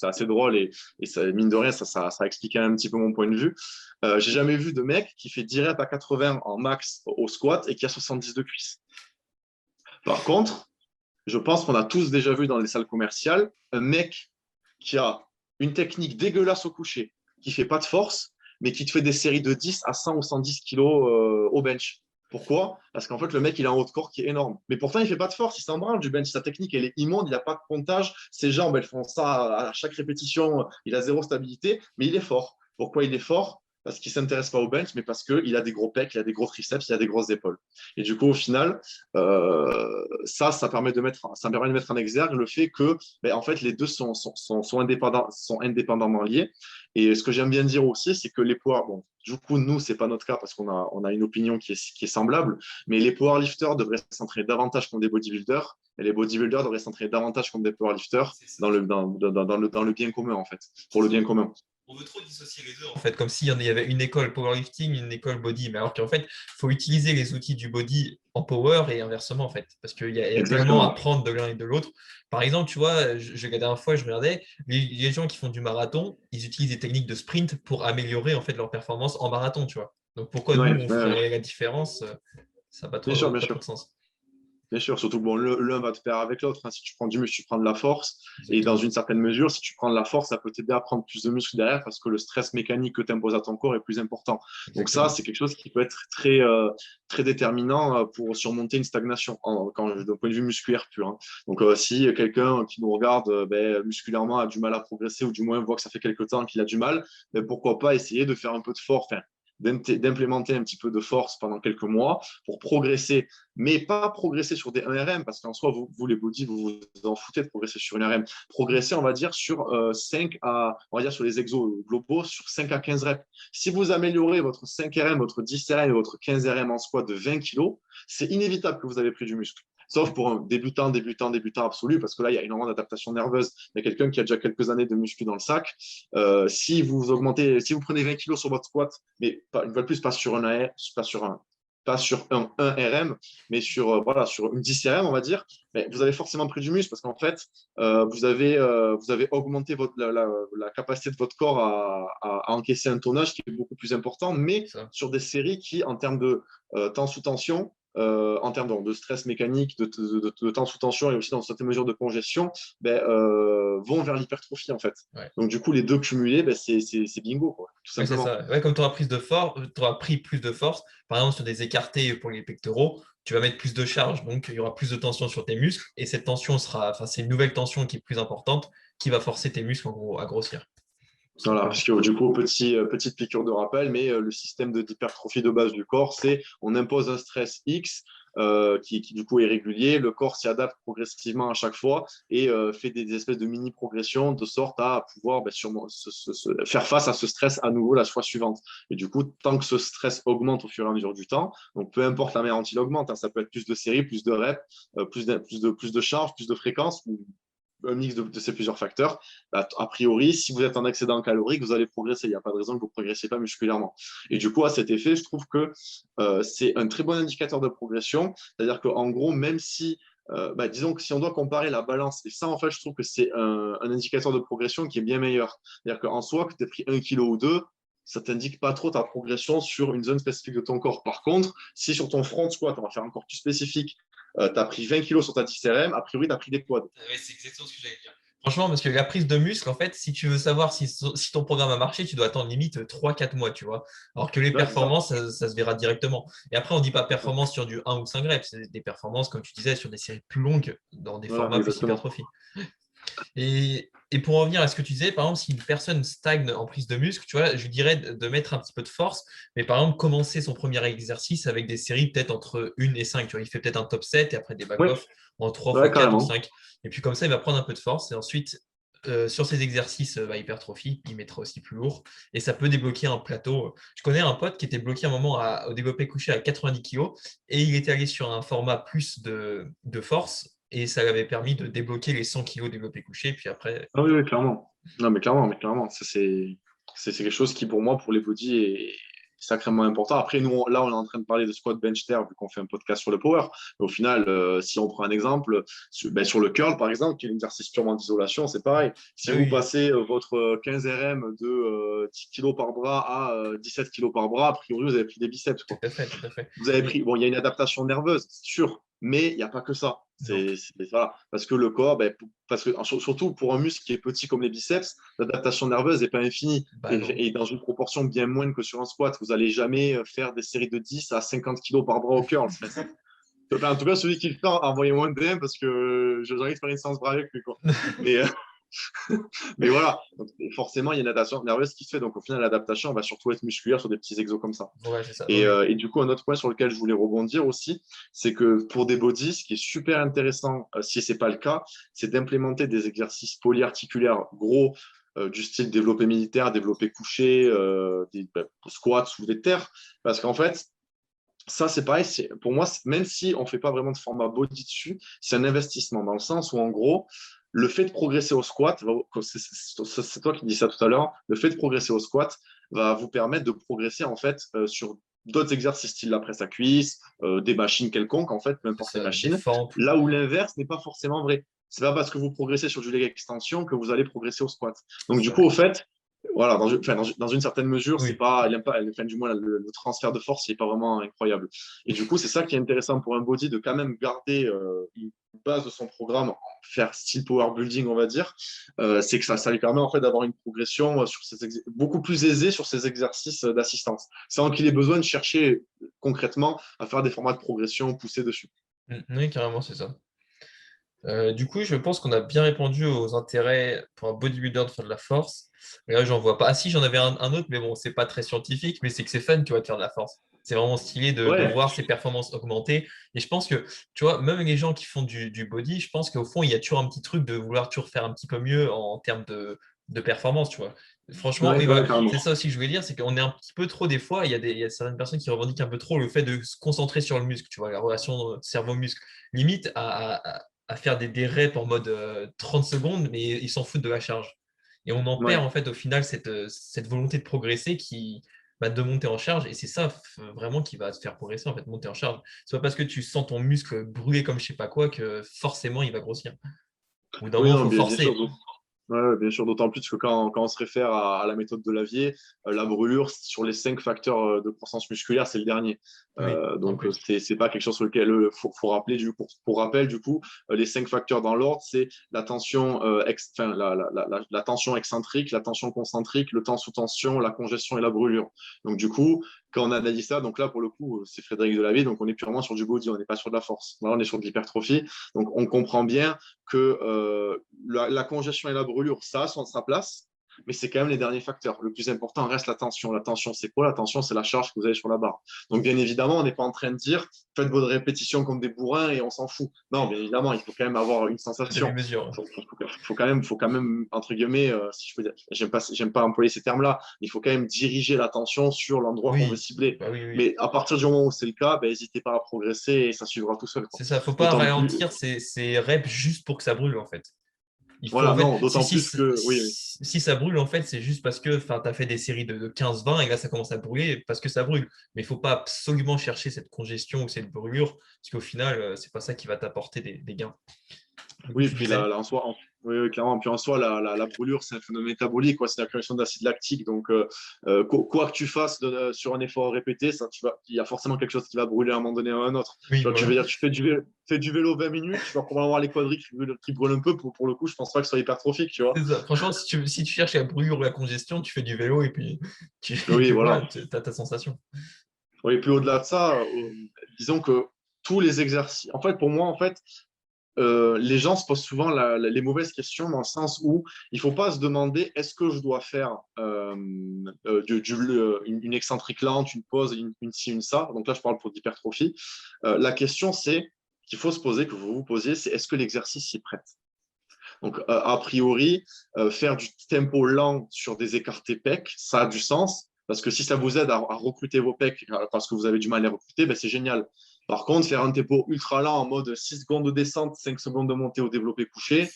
assez drôle et ça, mine de rien, ça explique un petit peu mon point de vue. J'ai jamais vu de mec qui fait 10 reps à 80 en max au squat et qui a 70 de cuisse. Par contre, je pense qu'on a tous déjà vu dans les salles commerciales un mec qui a une technique dégueulasse au coucher, qui fait pas de force, mais qui te fait des séries de 10 à 100 ou 110 kilos au bench. Pourquoi? Parce qu'en fait, le mec, il a un haut de corps qui est énorme. Mais pourtant, il fait pas de force, il s'en branle du bench. Sa technique, elle est immonde, il n'a pas de comptage. Ses jambes, elles font ça à chaque répétition. Il a zéro stabilité, mais il est fort. Pourquoi il est fort? Parce qu'il ne s'intéresse pas au bench, mais parce qu'il a des gros pecs, il a des gros triceps, il a des grosses épaules. Et du coup, au final, ça permet de mettre en exergue le fait que, ben, en fait, les deux sont indépendamment liés. Et ce que j'aime bien dire aussi, c'est que les bon, du coup, nous, c'est pas notre cas parce qu'on a une opinion qui est semblable, mais les powerlifters devraient s'entraîner davantage comme des bodybuilders et les bodybuilders devraient s'entraîner davantage comme des powerlifters C'est ça. dans le bien commun, en fait, pour le bien commun. On veut trop dissocier les deux, en fait, comme s'il y avait une école powerlifting, une école body. Mais alors qu'en fait, il faut utiliser les outils du body en power et inversement, en fait. Parce qu'il y a tellement à Exactement. prendre de l'un et de l'autre. Par exemple, tu vois, la dernière fois, je regardais, les gens qui font du marathon, ils utilisent des techniques de sprint pour améliorer en fait leur performance en marathon, tu vois. Donc pourquoi nous, Ouais, on ouais, ferait la différence? Ça n'a pas bien sûr, trop, bien pas trop sûr. de sens. Bien sûr, surtout que bon, l'un va te faire avec l'autre, hein. Si tu prends du muscle, tu prends de la force. Et dans Exactement. une certaine mesure, si tu prends de la force, ça peut t'aider à prendre plus de muscle derrière parce que le stress mécanique que tu imposes à ton corps est plus important. Donc ça, Exactement. c'est quelque chose qui peut être très, très déterminant pour surmonter une stagnation d'un point de vue musculaire pur, hein. Donc si quelqu'un qui nous regarde ben, musculairement a du mal à progresser ou du moins voit que ça fait quelque temps qu'il a du mal, ben, pourquoi pas essayer de faire un peu de force, enfin, d'implémenter un petit peu de force pendant quelques mois pour progresser, mais pas progresser sur des 1RM, parce qu'en soi, vous les body, vous vous en foutez de progresser sur une RM. Progresser, on va dire, sur 5 à, on va dire, sur les exos globaux, sur 5 à 15 reps. Si vous améliorez votre 5 RM, votre 10 RM et votre 15 RM en squat de 20 kg, c'est inévitable que vous avez pris du muscle. Sauf pour un débutant absolu, parce que là, il y a énormément d'adaptation nerveuse. Il y a quelqu'un qui a déjà quelques années de muscu dans le sac. Si vous prenez 20 kilos sur votre squat, mais une fois de plus, pas sur un RM, mais voilà, sur une 10 RM, on va dire, mais vous avez forcément pris du muscle parce qu'en fait, vous avez augmenté la capacité de votre corps à encaisser un tonnage qui est beaucoup plus important, mais Ça. sur des séries qui, en termes de temps sous tension, en termes de stress mécanique, de temps sous tension et aussi dans certaines mesures de congestion, vont vers l'hypertrophie en fait. Ouais. Donc du coup, les deux cumulés, c'est bingo, quoi, tout Ouais, c'est simplement. ça. Ouais, comme tu auras pris plus de force, par exemple sur des écartés pour les pectoraux, tu vas mettre plus de charge, donc il y aura plus de tension sur tes muscles, et cette tension c'est une nouvelle tension qui est plus importante, qui va forcer tes muscles en gros à grossir. Tout Voilà, simplement. parce que du coup, petite piqûre de rappel, mais le système d'hypertrophie de base du corps, c'est on impose un stress X qui du coup est régulier, le corps s'y adapte progressivement à chaque fois et fait des espèces de mini-progressions de sorte à pouvoir sûrement faire face à ce stress à nouveau la fois suivante. Et du coup, tant que ce stress augmente au fur et à mesure du temps, donc peu importe la manière dont il augmente, hein, ça peut être plus de séries, plus de reps, plus de charges, plus de fréquences, ou un mix de ces plusieurs facteurs, a priori, si vous êtes en excédent calorique, vous allez progresser. Il n'y a pas de raison que vous ne progressiez pas musculairement. Et du coup, à cet effet, je trouve que c'est un très bon indicateur de progression. C'est-à-dire qu'en gros, même si, disons que si on doit comparer la balance, et ça, en fait, je trouve que c'est un indicateur de progression qui est bien meilleur. C'est-à-dire qu'en soi, que tu aies pris 1 kilo ou 2, ça ne t'indique pas trop ta progression sur une zone spécifique de ton corps. Par contre, si sur ton front squat, on va faire encore plus spécifique, tu as pris 20 kilos sur ta 10 RM, a priori, tu as pris des quads. Ouais, c'est exactement ce que j'allais dire. Franchement, parce que la prise de muscle, en fait, si tu veux savoir si ton programme a marché, tu dois attendre limite 3-4 mois, tu vois. Alors que les Ouais, c'est ça. performances, ça se verra directement. Et après, on ne dit pas performance sur du 1 ou 5 reps, c'est des performances, comme tu disais, sur des séries plus longues, dans des Voilà, formats plus exactement. hypertrophie. Et pour revenir à ce que tu disais, par exemple, si une personne stagne en prise de muscle, tu vois, je dirais de mettre un petit peu de force, mais par exemple, commencer son premier exercice avec des séries peut-être entre 1 et 5. Tu vois, il fait peut-être un top 7 et après des Ouais, back-off en 3 ouais, fois 4 ou carrément. 5. Et puis comme ça, il va prendre un peu de force. Et ensuite, sur ces exercices hypertrophie, il mettra aussi plus lourd. Et ça peut débloquer un plateau. Je connais un pote qui était bloqué un moment au développé couché à 90 kg et il était allé sur un format plus de force. Et ça lui avait permis de débloquer les 100 kilos développé couché. Puis après, Ah oui, oui, clairement. Non, mais clairement, c'est quelque chose qui, pour moi, pour les body, est sacrément important. Après, nous, là, on est en train de parler de squat bench terre, vu qu'on fait un podcast sur le power. Mais au final, si on prend un exemple, sur le curl, par exemple, qui est un exercice purement d'isolation, c'est pareil. Si ah vous oui, passez votre 15 RM de 10 kg par bras à 17 kg par bras, a priori, vous avez pris des biceps, tout quoi. à fait, tout à fait. Vous avez pris, Mais bon, il y a une adaptation nerveuse, c'est sûr, mais il n'y a pas que ça. non, Voilà. Parce que le corps, parce que, surtout pour un muscle qui est petit comme les biceps, l'adaptation nerveuse n'est pas infinie bah non. et dans une proportion bien moindre que sur un squat. Vous n'allez jamais faire des séries de 10 à 50 kilos par bras au curl. Enfin, en tout cas, celui qui le fait, envoyez-moi un DM parce que j'ai envie de faire une séance bras avec lui. Quoi. Mais, mais voilà, donc, forcément, il y a une adaptation nerveuse qui se fait. Donc, au final, l'adaptation va surtout être musculaire sur des petits exos comme ça. Ouais, c'est ça. Et, Oui, et, du coup, un autre point sur lequel je voulais rebondir aussi, c'est que pour des bodies, ce qui est super intéressant, si ce n'est pas le cas, c'est d'implémenter des exercices polyarticulaires gros, du style développé militaire, développé couché, des squats ou des terres. Parce qu'en fait, ça, c'est pareil, pour moi, même si on ne fait pas vraiment de format body dessus, c'est un investissement dans le sens où, en gros, le fait de progresser au squat, c'est toi qui dis ça tout à l'heure, le fait de progresser au squat va vous permettre de progresser en fait sur d'autres exercices, style la presse à cuisse, des machines quelconques, en fait, peu c'est importe les ça, des machines, fentes. là où l'inverse n'est pas forcément vrai. C'est pas parce que vous progressez sur du leg extension que vous allez progresser au squat. Donc, du C'est coup, au vrai. fait, voilà, dans une certaine mesure, c'est Oui. pas, enfin, du moins, le transfert de force n'est pas vraiment incroyable. Et du coup, c'est ça qui est intéressant pour un body de quand même garder une base de son programme, faire style power building, on va dire, c'est que ça lui permet en fait d'avoir une progression beaucoup plus aisée sur ses exercices d'assistance, sans qu'il ait besoin de chercher concrètement à faire des formats de progression poussés dessus. Oui, carrément, c'est ça. Du coup, je pense qu'on a bien répondu aux intérêts pour un bodybuilder de faire de la force. Et là, j'en vois pas. Ah si, j'en avais un autre, mais bon, c'est pas très scientifique, mais c'est que c'est fun, tu vois, de faire de la force. C'est vraiment stylé de Ouais, voir ses performances augmenter. Et je pense que, tu vois, même les gens qui font du body, je pense qu'au fond, il y a toujours un petit truc de vouloir toujours faire un petit peu mieux en termes de performance, tu vois. Franchement, ouais, et ouais, voilà, carrément. c'est ça aussi que je voulais dire, c'est qu'on est un petit peu trop des fois, il y a certaines personnes qui revendiquent un peu trop le fait de se concentrer sur le muscle, tu vois, la relation cerveau-muscle. Limite à faire des reps en mode 30 secondes, mais ils s'en foutent de la charge. Et on en perd Ouais. en fait au final cette volonté de progresser de monter en charge. Et c'est ça vraiment qui va te faire progresser, en fait, monter en charge. C'est pas parce que tu sens ton muscle brûler comme je sais pas quoi que forcément il va grossir. Au bout d'un Oui, moment, il non, faut bien sûr. forcer. Ouais, ouais, bien sûr, d'autant plus que quand on se réfère à la méthode de Lavier, la brûlure, sur les 5 facteurs de croissance musculaire, c'est le dernier. Oui, en Donc, plus. c'est pas quelque chose sur lequel il faut rappeler. Pour rappel, du coup, les 5 facteurs dans l'ordre, c'est la tension, enfin, la tension excentrique, la tension concentrique, le temps sous tension, la congestion et la brûlure. Donc, du coup, quand on analyse ça, donc là, pour le coup, c'est Frédéric Delavier, donc on est purement sur du body, on n'est pas sur de la force. Là, on est sur de l'hypertrophie. Donc, on comprend bien que la congestion et la brûlure, ça a sa place, mais c'est quand même les derniers facteurs. Le plus important reste la tension. La tension, c'est quoi? La tension, c'est la charge que vous avez sur la barre. Donc, bien évidemment, on n'est pas en train de dire faites votre répétition comme des bourrins et on s'en fout. Non, bien évidemment, il faut quand même avoir une sensation. Demi-mesure. Faut quand même, entre guillemets, si je peux dire, j'aime pas employer ces termes-là, il faut quand même diriger l'attention sur l'endroit qu'on veut Oui, cibler. bah oui, oui. Mais à partir du moment où c'est le cas, ben, n'hésitez pas à progresser et ça suivra tout seul, quoi. C'est ça, faut pas D'autant plus, ralentir ces reps juste pour que ça brûle en fait. Il faut voilà, en fait, non, d'autant plus que, oui, oui. si ça brûle, en fait, c'est juste parce que tu as fait des séries de 15-20 et là ça commence à brûler parce que ça brûle. Mais il ne faut pas absolument chercher cette congestion ou cette brûlure, parce qu'au final, c'est pas ça qui va t'apporter des gains. Du coup, Oui, et tu puis disais. oui, oui, clairement. Puis en soi, la brûlure, c'est un phénomène métabolique, quoi. C'est la création d'acide lactique. Donc, quoi que tu fasses sur un effort répété, il y a forcément quelque chose qui va brûler à un moment donné ou à un autre. Tu Oui, vois, tu veux voilà. dire, fais du vélo 20 minutes, tu vas probablement avoir les quadris qui brûlent un peu. Pour le coup, je pense pas que ce soit hypertrophique, tu vois. C'est ça. Franchement, si tu cherches la brûlure ou la congestion, tu fais du vélo et puis, et Oui, puis voilà. voilà, tu as ta sensation. Oui, et puis au-delà de ça, disons que tous les exercices. En fait, pour moi, en fait, les gens se posent souvent les mauvaises questions dans le sens où il ne faut pas se demander est-ce que je dois faire une excentrique lente, une pause, une ci, une ça. Donc là, je parle pour l'hypertrophie. La question, c'est qu'il faut se poser, que vous vous posiez, c'est est-ce que l'exercice s'y prête? Donc, a priori, faire du tempo lent sur des écartés pecs, ça a du sens. Parce que si ça vous aide à recruter vos pecs parce que vous avez du mal à les recruter, ben c'est génial. Par contre, faire un tempo ultra lent en mode 6 secondes de descente, 5 secondes de montée au développé couché,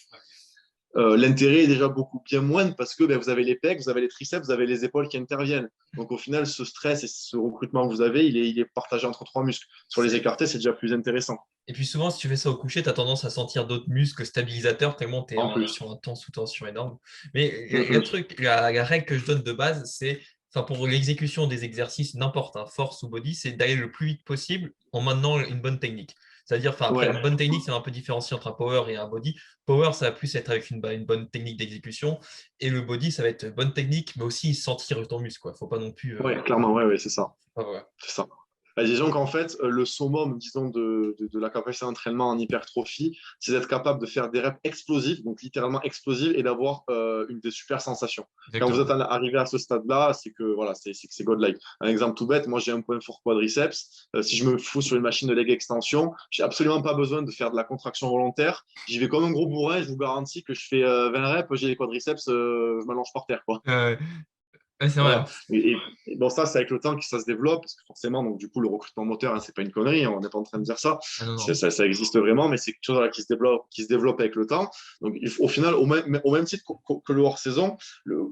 l'intérêt est déjà beaucoup bien moindre parce que ben, vous avez les pecs, vous avez les triceps, vous avez les épaules qui interviennent. Donc au final, ce stress et ce recrutement que vous avez, il est partagé entre 3 muscles. Sur les écartés, c'est déjà plus intéressant. Et puis souvent, si tu fais ça au coucher, tu as tendance à sentir d'autres muscles stabilisateurs tellement tu es En plus. sur un temps sous tension énorme. Mais Mm le -hmm. truc, la règle que je donne de base, c'est, enfin, pour l'exécution des exercices, n'importe, hein, force ou body, c'est d'aller le plus vite possible en maintenant une bonne technique. C'est-à-dire, enfin, après, Ouais. une bonne technique, c'est un peu différencié entre un power et un body. Power, ça va plus être avec une bonne technique d'exécution. Et le body, ça va être bonne technique, mais aussi sentir ton muscle, quoi. Faut pas non plus. Ouais, clairement, ouais, ouais, c'est ça. Voilà. C'est ça. Bah, disons qu'en fait, le summum, disons, de la capacité d'entraînement en hypertrophie, c'est d'être capable de faire des reps explosives, donc littéralement explosives, et d'avoir une des super sensations. Quand vous êtes Exactement. arrivé à ce stade-là, c'est que voilà, c'est que c'est godlike. Un exemple tout bête, moi j'ai un point fort quadriceps. Si je me fous sur une machine de leg extension, j'ai absolument pas besoin de faire de la contraction volontaire. J'y vais comme un gros bourrin, je vous garantis que je fais 20 reps, j'ai les quadriceps, je m'allonge par terre, quoi. Ouais, ouais, c'est vrai. Voilà. Bon, ça, c'est avec le temps que ça se développe, parce que forcément, donc, du coup, le recrutement moteur, hein, c'est pas une connerie, hein, on n'est pas en train de dire ça. Ah non, non. Ça existe vraiment, mais c'est quelque chose voilà, qui se développe avec le temps. Donc, au final, au même titre que le hors-saison,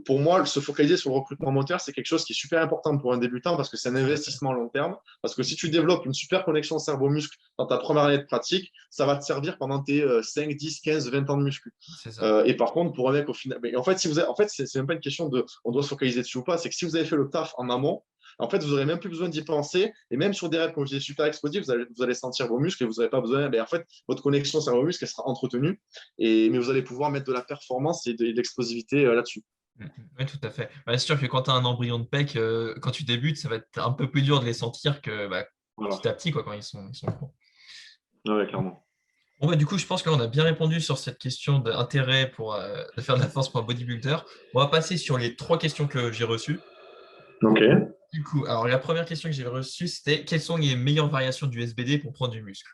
pour moi, se focaliser sur le recrutement moteur, c'est quelque chose qui est super important pour un débutant, parce que c'est un Tout à fait. investissement à long terme. Parce que si tu développes une super connexion cerveau-muscle dans ta première année de pratique, ça va te servir pendant tes 5, 10, 15, 20 ans de muscu. C'est ça. Et par contre, pour un mec, au final, mais en fait, c'est même pas une question de on doit se focaliser dessus ou pas, c'est que si vous avez fait le taf en amont, en fait, vous n'aurez même plus besoin d'y penser. Et même sur des reps, comme je disais, super explosifs, vous allez sentir vos muscles et vous n'aurez pas besoin. Mais en fait, votre connexion cerveau-muscle, elle sera entretenue. Mais vous allez pouvoir mettre de la performance et de l'explosivité là-dessus. Oui, tout à fait. Bah, c'est sûr que quand tu as un embryon de pec, quand tu débutes, ça va être un peu plus dur de les sentir que bah, Voilà. petit à petit, quoi, quand ils sont gros. Ouais, clairement. Bon, bah, du coup, je pense qu'on a bien répondu sur cette question d'intérêt de faire de la force pour un bodybuilder. On va passer sur les 3 questions que j'ai reçues. Ok. Du coup, alors la première question que j'ai reçue, c'était quelles sont les meilleures variations du SBD pour prendre du muscle?